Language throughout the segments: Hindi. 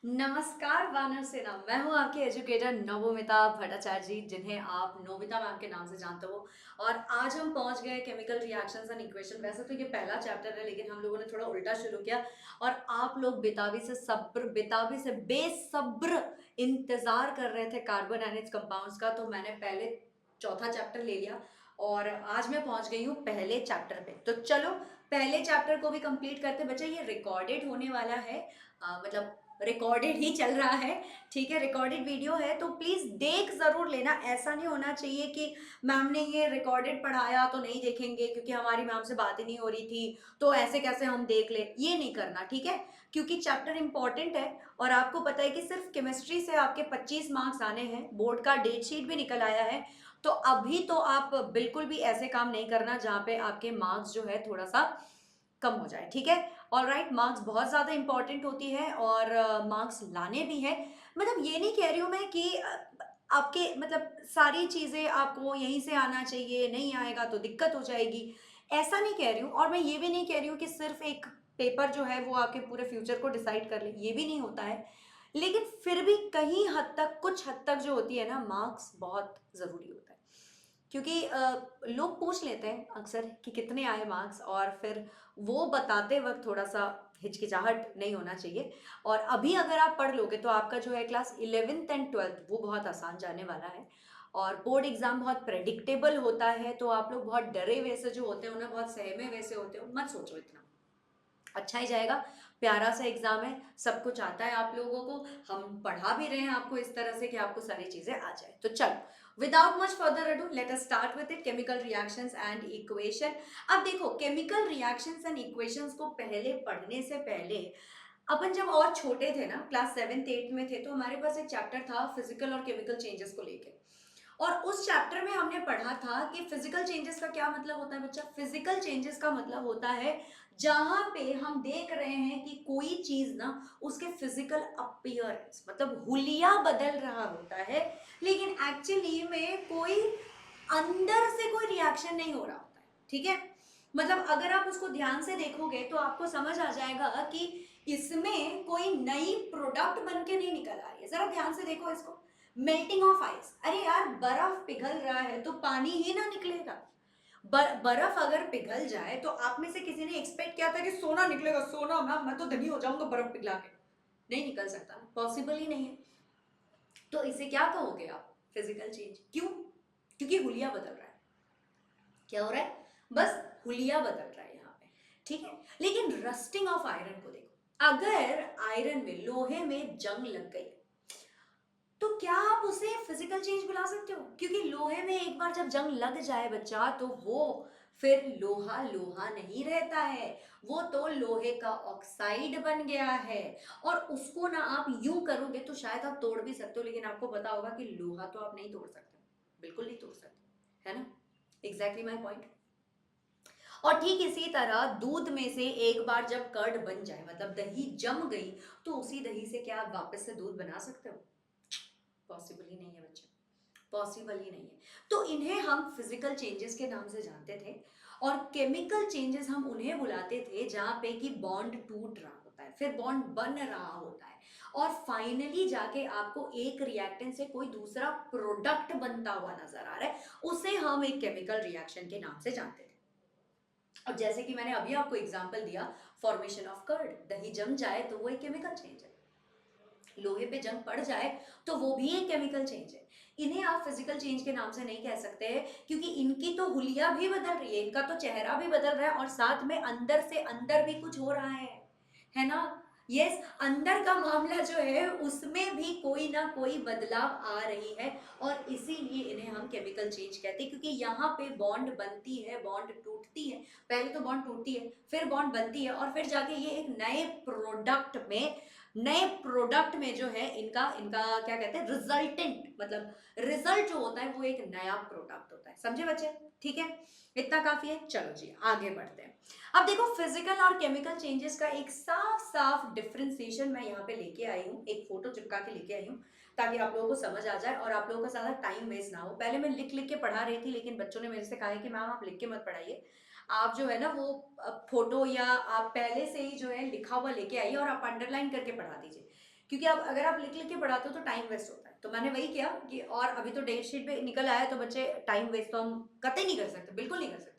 नमस्कार वानर सेना। मैं हूं आपकी एजुकेटर नवोमिता भट्टाचार्य जी, जिन्हें आप नोबिता मैम के नाम से जानते हो। और आज हम पहुंच गए केमिकल रिएक्शंस एंड इक्वेशन। वैसे तो ये पहला चैप्टर है, लेकिन हम लोगों ने थोड़ा उल्टा शुरू किया और आप लोग बेताबी से बेसब्र इंतजार कर रहे थे कार्बन एंड इट्स कंपाउंड्स का। तो मैंने पहले चौथा चैप्टर ले लिया और आज मैं पहुंच गई हूँ पहले चैप्टर पे। तो चलो पहले चैप्टर को भी कंप्लीट करते। बच्चे ये रिकॉर्डेड होने वाला है, मतलब रिकॉर्डेड ही चल रहा है, ठीक है। रिकॉर्डेड वीडियो है तो प्लीज देख जरूर लेना। ऐसा नहीं होना चाहिए कि मैम ने ये रिकॉर्डेड पढ़ाया तो नहीं देखेंगे क्योंकि हमारी मैम से बात ही नहीं हो रही थी, तो ऐसे कैसे हम देख ले। ये नहीं करना, ठीक है, क्योंकि चैप्टर इंपॉर्टेंट है। और आपको पता है कि सिर्फ केमिस्ट्री से आपके 25 मार्क्स आने हैं। बोर्ड का डेट शीट भी निकल आया है। तो अभी तो आप बिल्कुल भी ऐसे काम नहीं करना जहां पे आपके मार्क्स जो है थोड़ा सा कम हो जाए, ठीक है। ऑल राइट, मार्क्स बहुत ज़्यादा इंपॉर्टेंट होती है और मार्क्स लाने भी हैं। मतलब ये नहीं कह रही हूँ मैं कि आपके मतलब सारी चीज़ें आपको यहीं से आना चाहिए, नहीं आएगा तो दिक्कत हो जाएगी, ऐसा नहीं कह रही हूँ। और मैं ये भी नहीं कह रही हूँ कि सिर्फ एक पेपर जो है वो आपके पूरे फ्यूचर को डिसाइड कर ले, ये भी नहीं होता है। लेकिन फिर भी कहीं हद तक, कुछ हद तक जो होती है ना, मार्क्स बहुत ज़रूरी होता है। क्योंकि लोग पूछ लेते हैं अक्सर कि कितने आए मार्क्स, और फिर वो बताते वक्त थोड़ा सा हिचकिचाहट नहीं होना चाहिए। और अभी अगर आप पढ़ लोगे तो आपका जो है क्लास 11th एंड 12th वो बहुत आसान जाने वाला है। और बोर्ड एग्जाम बहुत प्रेडिक्टेबल होता है, तो आप लोग बहुत डरे वैसे जो होते हो ना, बहुत सहमे वैसे होते हो, मत सोचो इतना। अच्छा ही जाएगा। प्यारा सा एग्जाम है, सब कुछ आता है आप लोगों को। हम पढ़ा भी रहे हैं आपको इस तरह से कि आपको सारी चीजें आ जाए। तो चलो, without much further ado, let us start with it, chemical reactions and equation. अब देखो, केमिकल रिएक्शंस एंड इक्वेशंस को पहले पढ़ने से पहले, अपन जब और छोटे थे ना, क्लास 7th 8th में थे, तो हमारे पास एक चैप्टर था फिजिकल और केमिकल चेंजेस को लेके। और उस चैप्टर में हमने पढ़ा था कि फिजिकल चेंजेस का क्या मतलब होता है बच्चा। फिजिकल चेंजेस का मतलब होता है जहां पे हम देख रहे हैं कि कोई चीज ना, उसके फिजिकल अपीयरेंस मतलब हुलिया बदल रहा होता है, लेकिन एक्चुअली में कोई अंदर से कोई रिएक्शन नहीं हो रहा होता है, ठीक है। मतलब अगर आप उसको ध्यान से देखोगे तो आपको समझ आ जाएगा कि इसमें कोई नई प्रोडक्ट बन के नहीं निकल आ रही है। जरा ध्यान से देखो इसको। मेल्टिंग ऑफ आइस, अरे यार बर्फ पिघल रहा है तो पानी ही ना निकलेगा। बर्फ अगर पिघल जाए तो आप में से किसी ने एक्सपेक्ट किया था कि सोना निकलेगा? सोना मैम, मैं तो धनी हो जाऊंगा बर्फ पिघला के। नहीं निकल सकता, पॉसिबल ही नहीं है। तो इसे क्या कहोगे आप? Physical change. क्यों? क्योंकि हुलिया बदल रहा है। क्या हो रहा है? बस हुलिया बदल रहा है यहाँ पे, ठीक है। लेकिन रस्टिंग ऑफ आयरन को देखो, अगर आयरन में, लोहे में जंग लग गई तो क्या आप उसे फिजिकल चेंज बुला सकते हो? क्योंकि लोहे में एक बार जब जंग लग जाए बच्चा, तो वो फिर लोहा लोहा नहीं रहता है, वो तो लोहे का ऑक्साइड बन गया है। और उसको ना आप यूं करोगे तो शायद आप तोड़ भी सकते हो, लेकिन आपको पता होगा कि लोहा तो आप नहीं तोड़ सकते, बिल्कुल नहीं तोड़ सकते, है ना। Exactly my point. और ठीक इसी तरह दूध में से एक बार जब कर्ड बन जाए, मतलब दही जम गई, तो उसी दही से क्या आप वापस से दूध बना सकते हो? पॉसिबल ही नहीं है बच्चे, पॉसिबल ही नहीं है। तो इन्हें हम फिजिकल चेंजेस के नाम से जानते थे। और केमिकल चेंजेस हम उन्हें बुलाते थे जहां पे कि बॉन्ड टूट रहा होता है, फिर बॉन्ड बन रहा होता है, और फाइनली जाके आपको एक रिएक्टेंट से कोई दूसरा प्रोडक्ट बनता हुआ नजर आ रहा है, उसे हम एक केमिकल रिएक्शन के नाम से जानते थे। और जैसे कि मैंने अभी आपको एग्जांपल दिया, फॉर्मेशन ऑफ कर्ड, दही जम जाए तो वो एक केमिकल चेंज है। लोहे पे जंग पड़ जाए तो वो भी एक केमिकल चेंज है। इन्हें आप फिजिकल चेंज के नाम से नहीं कह सकते, क्योंकि इनकी तो हुलिया भी बदल रही है, इनका तो चेहरा भी बदल रहा है, और साथ में अंदर से अंदर भी कुछ हो रहा है ना। यस, अंदर का मामला जो है उसमें भी कोई ना कोई बदलाव आ रही है, और इसीलिए इन्हें हम केमिकल चेंज कहते हैं। क्योंकि यहाँ पे बॉन्ड बनती है, बॉन्ड टूटती है, पहले तो बॉन्ड टूटती है, फिर बॉन्ड बनती है, और फिर जाके ये एक नए प्रोडक्ट में जो है इनका इनका क्या कहते हैं, रिजल्टेंट, मतलब रिजल्ट जो होता है वो एक नया प्रोडक्ट होता है। समझे बच्चे? ठीक है, इतना काफी है। चलो जी आगे बढ़ते हैं। अब देखो, फिजिकल और केमिकल चेंजेस का एक साफ साफ डिफरेंशिएशन मैं यहाँ पे लेके आई हूँ, एक फोटो चिपका के लेके आई हूँ, ताकि आप लोगों को समझ आ जाए और आप लोगों का ज्यादा टाइम वेस्ट ना हो। पहले मैं लिख लिख के पढ़ा रही थी, लेकिन बच्चों ने मेरे से कहा है कि मैम आप लिख के मत पढ़ाइए, आप जो है ना वो फोटो या आप पहले से ही जो है लिखा हुआ लेके आइए और आप अंडरलाइन करके पढ़ा दीजिए। क्योंकि अब अगर आप लिख लिख के पढ़ाते हो तो टाइम वेस्ट होता है। तो मैंने वही किया कि, और अभी तो डेट शीट पे निकल आया है, तो बच्चे टाइम वेस्ट तो हम कतई नहीं कर सकते, बिल्कुल नहीं कर सकते।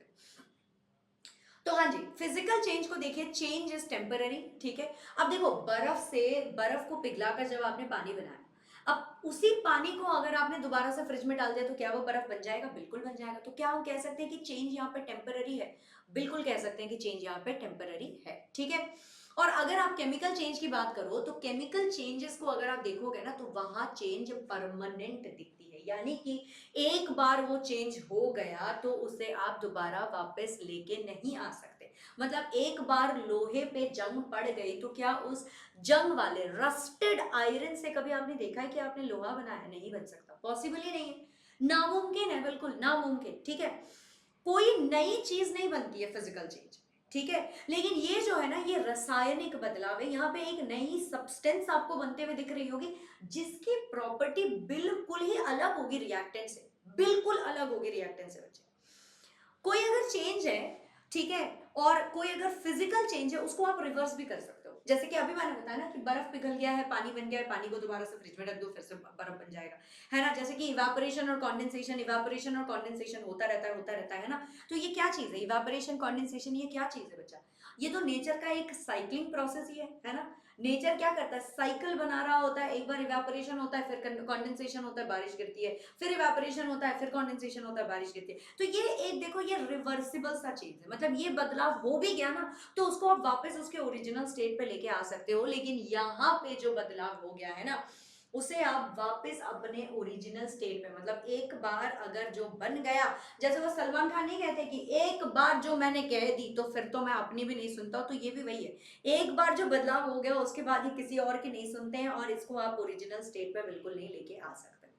तो हाँ जी, फिजिकल चेंज को देखिए, चेंज इज टेम्पररी, ठीक है। अब देखो, बर्फ को पिघलाकर जब आपने पानी बनाया, अब उसी पानी को अगर आपने दोबारा से फ्रिज में डाल दिया तो क्या वो बर्फ बन जाएगा? बिल्कुल बन जाएगा। तो क्या हम कह सकते हैं कि चेंज यहाँ पे टेम्पररी है? बिल्कुल कह सकते हैं कि चेंज यहाँ पे टेम्पररी है, ठीक है। और अगर आप केमिकल चेंज की बात करो तो केमिकल चेंजेस को अगर आप देखोगे ना, तो वहां चेंज परमानेंट दिखती है, यानी कि एक बार वो चेंज हो गया तो उसे आप दोबारा वापस लेके नहीं आ सकते। मतलब एक बार लोहे पे जंग पड़ गई तो क्या उस जंग वाले रस्टेड आयरन से कभी आपने देखा है कि आपने लोहा बनाया? नहीं बन सकता, पॉसिबल ही नहीं है, नामुमकिन है, बिल्कुल नामुमकिन, ठीक है। कोई नई चीज नहीं बनती है फिजिकल चेंज, ठीक है। लेकिन ये जो है ना, ये रासायनिक बदलाव है। यहाँ पे एक नई सब्सटेंस आपको बनते हुए दिख रही होगी, जिसकी प्रॉपर्टी बिल्कुल ही अलग होगी रिएक्टेंट से, बिल्कुल अलग होगी रिएक्टेंट से बच्चे। कोई अगर चेंज है, ठीक है, और कोई अगर फिजिकल चेंज है, उसको आप रिवर्स भी कर सकते हो। जैसे कि अभी मैंने बताया ना कि बर्फ पिघल गया है, पानी बन गया है, पानी को दोबारा से फ्रिज में रख दो, फिर से बर्फ बन जाएगा, है ना। जैसे कि इवापोरेशन और कंडेंसेशन, इवापोरेशन और कंडेंसेशन होता रहता है, होता रहता है ना। तो ये क्या चीज है? इवापोरेशन, कंडेंसेशन, ये क्या चीज है बच्चा? ये तो नेचर का एक साइक्लिंग प्रोसेस ही है ना। नेचर क्या करता है? साइकिल बना रहा होता है। एक बार इवेपोरेशन होता है, फिर कंडेंसेशन होता है, बारिश गिरती है, फिर इवेपोरेशन होता है, फिर कंडेंसेशन होता है, बारिश गिरती है। तो ये एक देखो, ये रिवर्सिबल सा चीज है। मतलब ये बदलाव हो भी गया ना, तो उसको आप वापस उसके ओरिजिनल स्टेट पे लेके आ सकते हो। लेकिन यहाँ पे जो बदलाव हो गया है ना, उसे आप वापस अपने ओरिजिनल स्टेट पे, मतलब एक बार अगर जो बन गया, जैसे वो सलमान खान नहीं कहते कि एक बार जो मैंने कह दी तो फिर तो मैं अपनी भी नहीं सुनता हूं, तो ये भी वही है। एक बार जो बदलाव हो गया उसके बाद ही किसी और की नहीं सुनते हैं, और इसको आप ओरिजिनल स्टेट पे बिल्कुल नहीं लेके आ सकते।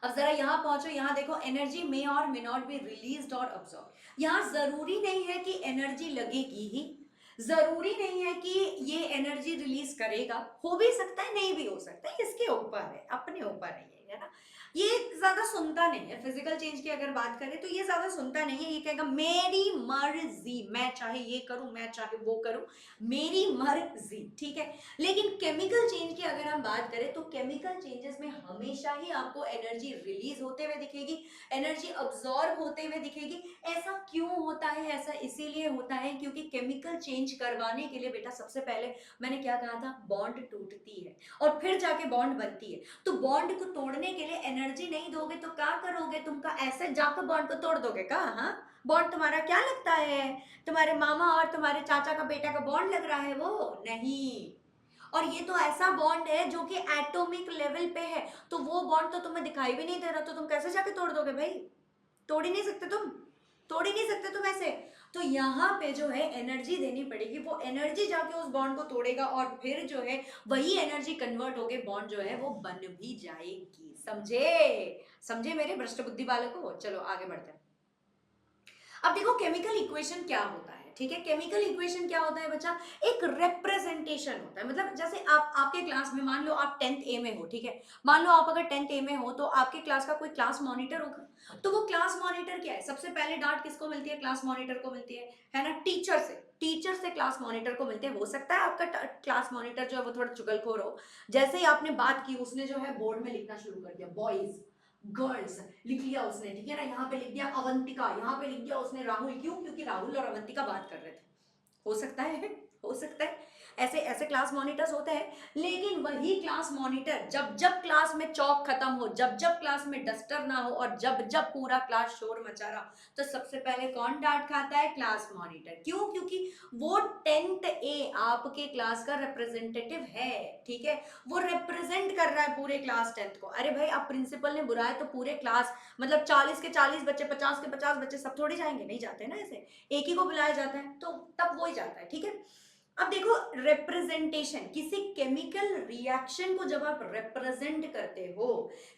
अब जरा यहाँ पहुंचो, यहाँ देखो, एनर्जी मे और मे नॉट बी रिलीज्ड और अब्सॉर्ब। यहाँ जरूरी नहीं है कि एनर्जी लगेगी ही, जरूरी नहीं है कि ये एनर्जी रिलीज करेगा, हो भी सकता है, नहीं भी हो सकता है, इसके ऊपर है, अपने ऊपर है ना। ये ज्यादा सुनता नहीं है, फिजिकल चेंज की अगर बात करें तो ये ज्यादा सुनता नहीं है। ये कहेगा मेरी मर्जी, मैं चाहे ये करूं, मैं चाहे वो करूं, मेरी मर्जी, ठीक है। लेकिन केमिकल चेंज की अगर हम बात करें तो केमिकल चेंजेस में हमेशा ही आपको एनर्जी रिलीज होते हुए दिखेगी, एनर्जी अब्सॉर्ब होते हुए दिखेगी। ऐसा क्यों होता है? ऐसा इसीलिए होता है क्योंकि केमिकल चेंज करवाने के लिए बेटा, सबसे पहले मैंने क्या कहा था, बॉन्ड टूटती है और फिर जाके बॉन्ड बनती है। तो बॉन्ड को तोड़ने के लिए एनर्जी नहीं दोगे तो क्या करोगे? तुम का ऐसे जाकर बॉन्ड को तोड़ दोगे का? हाँ, बॉन्ड तुम्हारा क्या लगता है? तुम्हारे मामा और तुम्हारे चाचा का बेटा का बॉन्ड लग रहा है? वो नहीं। और ये तो ऐसा बॉन्ड है जो कि एटॉमिक लेवल पे है, तो वो बॉन्ड तो तुम्हें दिखाई भी नहीं दे रहा, तो तुम कैसे जाके तोड़ दोगे भाई? तोड़ ही नहीं सकते तुम, तोड़ ही नहीं सकते तुम ऐसे। तो यहाँ पे जो है एनर्जी देनी पड़ेगी, वो एनर्जी जाके उस बॉन्ड को तोड़ेगा, और फिर जो है वही एनर्जी कन्वर्ट होके बॉन्ड जो है वो बन भी जाएगी। समझे? समझे मेरे भ्रष्ट बुद्धि बालकों? चलो आगे बढ़ते हैं। अब देखो, केमिकल इक्वेशन क्या होता है, ठीक है। केमिकल इक्वेशन क्या होता है बच्चा? एक रिप्रेजेंटेशन होता है। मतलब जैसे आप, आपके क्लास में, मान लो आप 10th ए में हो, ठीक है। मान लो आप अगर 10th ए में हो तो आपके क्लास का कोई क्लास मॉनिटर होगा। तो वो क्लास मॉनिटर क्या है? सबसे पहले डांट किसको मिलती है? क्लास मॉनिटर को मिलती है ना, टीचर से। टीचर से क्लास मॉनिटर को मिलते हैं। हो सकता है आपका क्लास मॉनिटर जो है वो थोड़ा चुगलखोर हो, जैसे ही आपने बात की उसने जो है बोर्ड में लिखना शुरू कर दिया बॉयज गर्ल्स लिख लिया उसने, ठीक है ना। यहाँ पे लिख दिया अवंतिका, यहाँ पे लिख दिया उसने राहुल। क्यों? क्योंकि राहुल और अवंतिका बात कर रहे थे। हो सकता है, हो सकता है, ऐसे ऐसे क्लास मॉनिटर्स होते हैं। लेकिन वही क्लास मॉनिटर जब जब क्लास में चौक खत्म हो, जब जब क्लास में डस्टर ना हो, और जब जब पूरा क्लास शोर मचा रहा, तो सबसे पहले कौन डांट खाता है? Class monitor. क्यों? क्योंकि वो 10th ए आपके क्लास का रिप्रेजेंटेटिव है, ठीक है। वो रिप्रेजेंट कर रहा है पूरे क्लास 10th को। अरे भाई, अब प्रिंसिपल ने बुलाया तो पूरे क्लास, मतलब 40 के 40 बच्चे, 50 के 50 बच्चे, सब थोड़ी जाएंगे? नहीं जाते ना, ऐसे एक ही को बुलाया जाता है, तो तब वो ही जाता है, ठीक है। अब देखो, रिप्रेजेंटेशन, किसी केमिकल रिएक्शन को जब आप रिप्रेजेंट करते हो,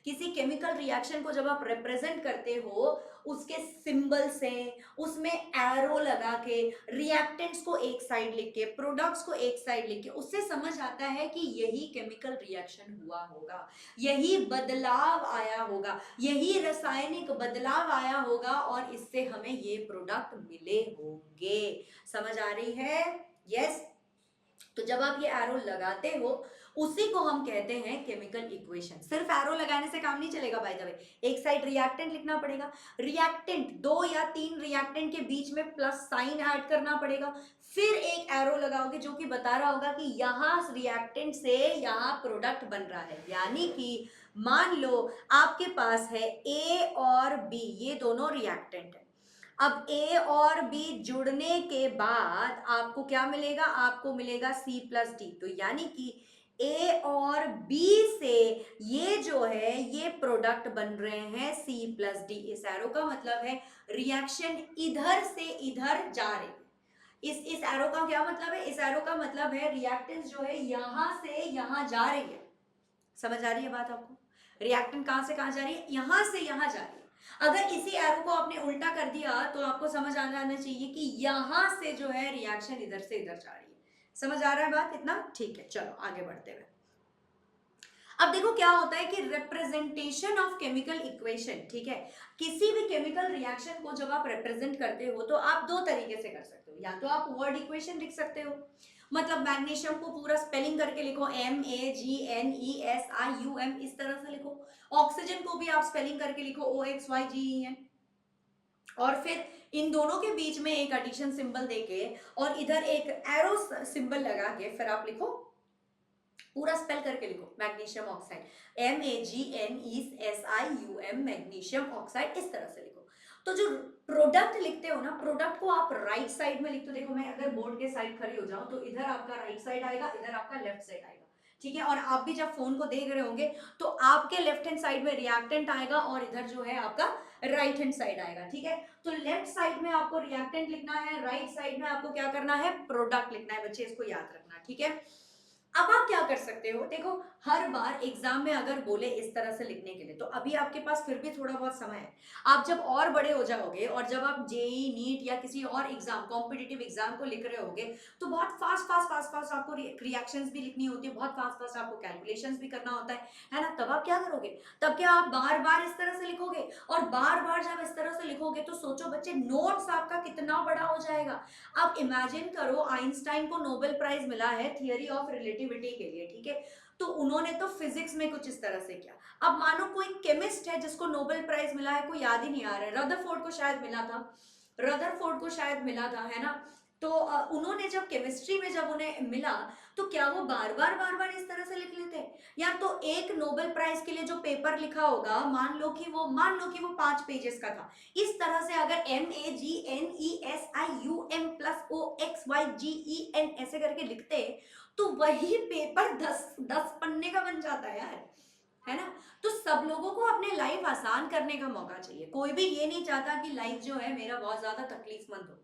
किसी केमिकल रिएक्शन को जब आप रिप्रेजेंट करते हो, उसके सिंबल से, उसमें एरो लगा के, रिएक्टेंट्स को एक साइड लिख के, प्रोडक्ट्स को एक साइड लिख के, उससे समझ आता है कि यही केमिकल रिएक्शन हुआ होगा, यही बदलाव आया होगा, यही रासायनिक बदलाव आया होगा, और इससे हमें ये प्रोडक्ट मिले होंगे। समझ आ रही है? यस। तो जब आप ये एरो लगाते हो उसी को हम कहते हैं केमिकल इक्वेशन। सिर्फ एरो लगाने से काम नहीं चलेगा बाय द वे, एक साइड रिएक्टेंट लिखना पड़ेगा, रिएक्टेंट 2 या 3 रिएक्टेंट के बीच में प्लस साइन ऐड करना पड़ेगा, फिर एक एरो लगाओगे जो कि बता रहा होगा कि यहाँ रिएक्टेंट से यहाँ प्रोडक्ट बन रहा है। यानी कि मान लो आपके पास है ए और बी, ये दोनों रिएक्टेंट है। अब ए और बी जुड़ने के बाद आपको क्या मिलेगा, आपको मिलेगा सी प्लस डी। तो यानी कि ए और बी से ये जो है ये प्रोडक्ट बन रहे हैं सी प्लस डी। इस एरो का मतलब है रिएक्शन इधर से इधर जा रही है। इस एरो का क्या मतलब है, इस एरो का मतलब है रिएक्टेंस जो है यहां से यहां जा रही है। समझ आ रही है बात आपको? रिएक्टेंट कहां से कहां जा रही है, यहां से यहां जा रही है। अगर इसी एरो को आपने उल्टा कर दिया तो आपको समझ आ जाना चाहिए कि यहां से जो है रिएक्शन इधर से इधर जा रही है। समझ आ रहा है बात इतना? ठीक है, चलो आगे बढ़ते हुए। अब देखो क्या होता है कि रिप्रेजेंटेशन ऑफ केमिकल इक्वेशन, ठीक है, किसी भी केमिकल रिएक्शन को जब आप रिप्रेजेंट करते हो तो आप दो तरीके से कर सकते हो। या तो आप वर्ड इक्वेशन लिख सकते हो, मतलब मैग्नीशियम को पूरा स्पेलिंग करके लिखो, MAGNESIUM, इस तरह से लिखो। ऑक्सीजन को भी आप स्पेलिंग करके लिखो, OXYGEN। और फिर इन दोनों के बीच में एक एडिशन सिंबल देके और इधर एक एरो सिंबल लगा के फिर आप लिखो, पूरा स्पेल करके लिखो magnesium oxide, MAGNESIUM, magnesium oxide, इस तरह से लिखो। तो जो प्रोडक्ट लिखते हो ना, प्रोडक्ट को आप राइट साइड में लिख दो। देखो मैं अगर बोर्ड के साइड खड़ी हो जाऊं तो इधर आपका राइट साइड आएगा, इधर आपका लेफ्ट साइड आएगा, ठीक है। और आप भी जब फोन को देख रहे होंगे तो आपके लेफ्ट हैंड साइड में रिएक्टेंट आएगा और इधर जो है आपका राइट हैंड साइड आएगा, ठीक है। तो लेफ्ट साइड में आपको रिएक्टेंट लिखना है, राइट साइड में आपको क्या करना है, प्रोडक्ट लिखना है। बच्चे इसको याद रखना, ठीक है। अब आप क्या कर सकते हो, देखो हर बार एग्जाम में अगर बोले इस तरह से लिखने के लिए तो अभी आपके पास फिर भी थोड़ा बहुत समय है। आप जब और बड़े हो जाओगे और जब आप जेई नीट या किसी और एग्जाम, कॉम्पिटिटिव एग्जाम को लिख रहे होगे तो बहुत फास्ट फास्ट फास्ट फास्ट आपको रिएक्शंस भी लिखनी होती है, बहुत फास्ट फास्ट आपको कैलकुलेशंस भी करना होता है ना। तब आप क्या करोगे, तब क्या आप बार बार इस तरह से लिखोगे, और बार बार जब इस तरह से लिखोगे तो सोचो बच्चे नोट्स आपका कितना बड़ा हो जाएगा। आप इमेजिन करो, आइंस्टाइन को नोबेल प्राइज मिला है थियरी ऑफ रिलेटिविटी के लिए, ठीक है। तो उन्होंने तो फिजिक्स में कुछ इस तरह से किया। अब मानो कोई केमिस्ट है जिसको नोबेल प्राइज मिला है, कोई याद ही नहीं आ रहा है, रदरफोर्ड को शायद मिला था, रदरफोर्ड को शायद मिला था, है ना। तो उन्होंने जब केमिस्ट्री में जब उन्हें मिला तो क्या वो बार बार इस तरह से लिख लेते, या तो एक नोबेल प्राइज के लिए जो पेपर लिखा होगा मान लो कि वो 5 पेजेस का था, इस तरह से अगर MAGNESIUM प्लस OXYGEN ऐसे करके लिखते तो वही पेपर 10 पन्ने का बन जाता है यार, है ना। तो सब लोगों को अपने लाइफ आसान करने का मौका चाहिए, कोई भी ये नहीं चाहता कि लाइफ जो है मेरा बहुत ज्यादा तकलीफमंद हो।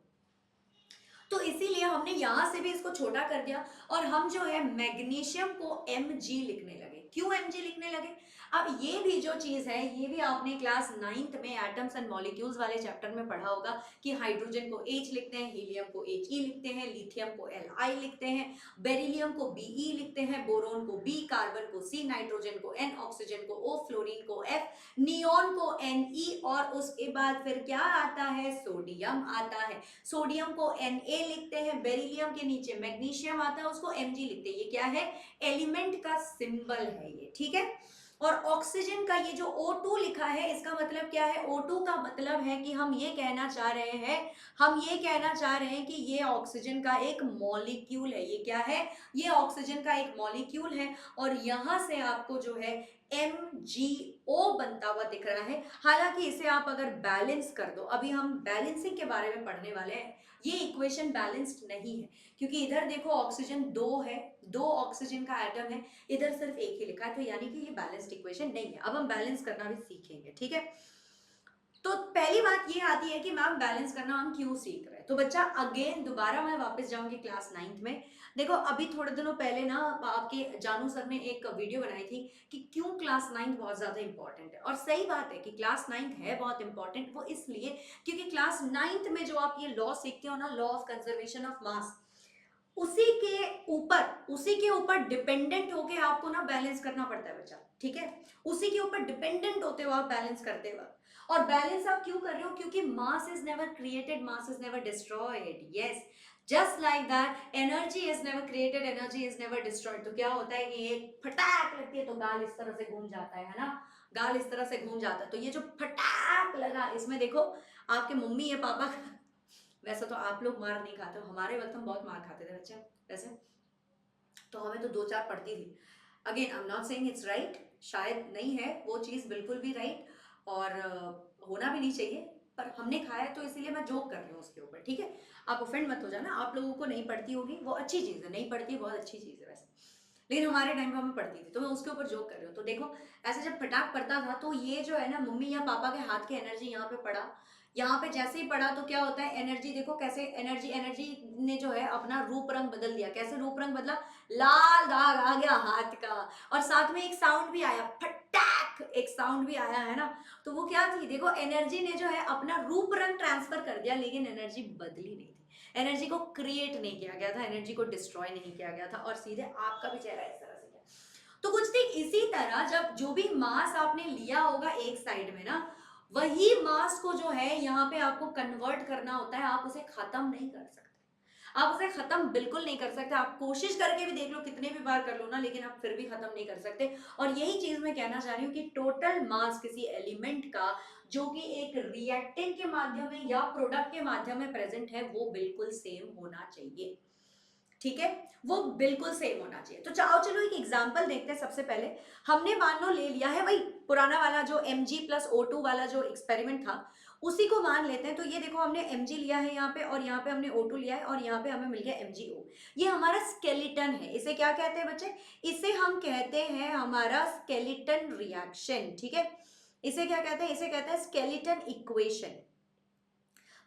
तो इसीलिए हमने यहां से भी इसको छोटा कर दिया और हम जो है मैग्नीशियम को Mg लिखने लगे। क्यों Mg लिखने लगे, अब ये भी जो चीज है ये भी आपने क्लास 9th में एटम्स एंड मॉलिक्यूल्स वाले चैप्टर में पढ़ा होगा कि हाइड्रोजन को H लिखते हैं, हीलियम को He लिखते हैं, लिथियम को Li लिखते हैं, बेरिलियम को Be लिखते हैं, बोरोन को B, कार्बन को C, नाइट्रोजन को N, ऑक्सीजन को O, फ्लोरीन को F, नियोन को Ne, और उसके बाद फिर क्या आता है, सोडियम आता है। सोडियम को Na लिखते हैं, बेरिलियम के नीचे मैग्नीशियम आता है उसको Mg लिखते हैं। ये क्या है, एलिमेंट का सिंबल है ये, ठीक है। और ऑक्सीजन का ये जो O2 लिखा है इसका मतलब क्या है, O2 का मतलब है कि हम ये कहना चाह रहे हैं कि ये ऑक्सीजन का एक मॉलिक्यूल है। ये क्या है, ये ऑक्सीजन का एक मॉलिक्यूल है और यहां से आपको जो है MgO बनता हुआ दिख रहा है। हालांकि इसे आप अगर बैलेंस कर दो, अभी हम बैलेंसिंग के बारे में पढ़ने वाले हैं, ये इक्वेशन बैलेंस्ड नहीं है क्योंकि इधर देखो ऑक्सीजन 2 है, 2 ऑक्सीजन का एटम है, इधर सिर्फ एक ही लिखा है, तो यानी कि ये बैलेंस्ड इक्वेशन नहीं है। अब हम बैलेंस करना भी सीखेंगे, ठीक है। तो पहली बात ये आती है कि मैम बैलेंस करना हम क्यों सीख रहे हैं। तो बच्चा अगेन दोबारा मैं वापस जाऊंगी क्लास 9th में। देखो अभी थोड़े दिनों पहले ना आपके जानू सर ने एक वीडियो बनाई थी कि क्यों क्लास 9th बहुत ज्यादा इंपॉर्टेंट है, और सही बात है कि क्लास 9th है बहुत इंपॉर्टेंट। वो इसलिए क्योंकि क्लास 9th में जो आप ये लॉ सीखते हो ना, law of conservation of mass, उसी के ऊपर डिपेंडेंट होके आपको ना बैलेंस करना पड़ता है बच्चा, ठीक है। उसी के ऊपर डिपेंडेंट होते हो आप बैलेंस करते वक्त। और बैलेंस आप क्यों कर रहे हो, क्योंकि mass is never created, mass is never destroyed, yes. Just like that energy is never created, energy is never destroyed. तो क्या होता है कि एक फटाक लगती है तो गाल इस तरह से घूम जाता है ना, गाल इस तरह से घूम जाता है। तो ये जो फटाक लगा, इसमें देखो आपके मम्मी या पापा वैसे तो आप लोग मार नहीं खाते हो, हमारे वक्त हम बहुत मार खाते थे बच्चे वैसे, तो हमें तो 2-4 पड़ती थी। Again I am not saying it's right, शायद नहीं है वो चीज़ बिल्कुल भी राइट, और होना भी नहीं चाहिए, पर हमने खाया तो इसीलिए मैं जोक कर रही हूँ उसके ऊपर, ठीक है। आप ऑफेंड मत हो जाना, आप लोगों को नहीं पड़ती होगी, वो अच्छी चीज़ है, नहीं पड़ती बहुत अच्छी चीज़ है वैसे, लेकिन हमारे टाइम पे हमें पड़ती थी, तो मैं उसके ऊपर जोक कर रही हूँ। तो देखो ऐसे जब फटाक पड़ता था तो ये जो है ना मम्मी या पापा के हाथ की एनर्जी यहाँ पे पड़ा, यहाँ पे जैसे ही पड़ा तो क्या होता है, एनर्जी देखो कैसे, एनर्जी एनर्जी ने जो है अपना रूप रंग बदल दिया। कैसे रूप रंग बदला, लाल दाग आ गया हाथ का, और साथ में एक साउंड भी आया, फटाक एक साउंड भी आया है ना। तो वो क्या थी, देखो एनर्जी ने जो है अपना रूप रंग ट्रांसफर कर दिया, लेकिन एनर्जी बदली नहीं थी, एनर्जी को क्रिएट नहीं किया गया था, एनर्जी को डिस्ट्रॉय नहीं किया गया था, और सीधे आपका भी चेहरा इस तरह से गया। तो कुछ ठीक इसी तरह जब जो भी मास आपने लिया होगा एक साइड में ना, वही मास को जो है यहाँ पे आपको कन्वर्ट करना होता है, आप उसे खत्म नहीं कर सकते, आप उसे खत्म बिल्कुल नहीं कर सकते। आप कोशिश करके भी देख लो, कितने भी बार कर लो ना, लेकिन आप फिर भी खत्म नहीं कर सकते। और यही चीज मैं कहना चाह रही हूँ कि टोटल मास किसी एलिमेंट का जो कि एक रिएक्टेंट के माध्यम में या प्रोडक्ट के माध्यम में प्रेजेंट है, वो बिल्कुल सेम होना चाहिए, ठीक है, वो बिल्कुल सेम होना चाहिए। तो चाहो चलो एक एग्जांपल देखते हैं। सबसे पहले हमने मान लो ले लिया है वही पुराना वाला जो Mg+O2 वाला जो एक्सपेरिमेंट था, उसी को मान लेते हैं। तो ये देखो हमने Mg लिया है यहाँ पे, और यहाँ पे हमने O2 लिया है, और यहाँ पे हमें मिल गया MgO। ये हमारा स्केलेटन है। इसे क्या कहते हैं बच्चे, इसे हम कहते हैं हमारा स्केलेटन रिएक्शन, ठीक है। इसे क्या कहते हैं, इसे कहते हैं स्केलेटन इक्वेशन।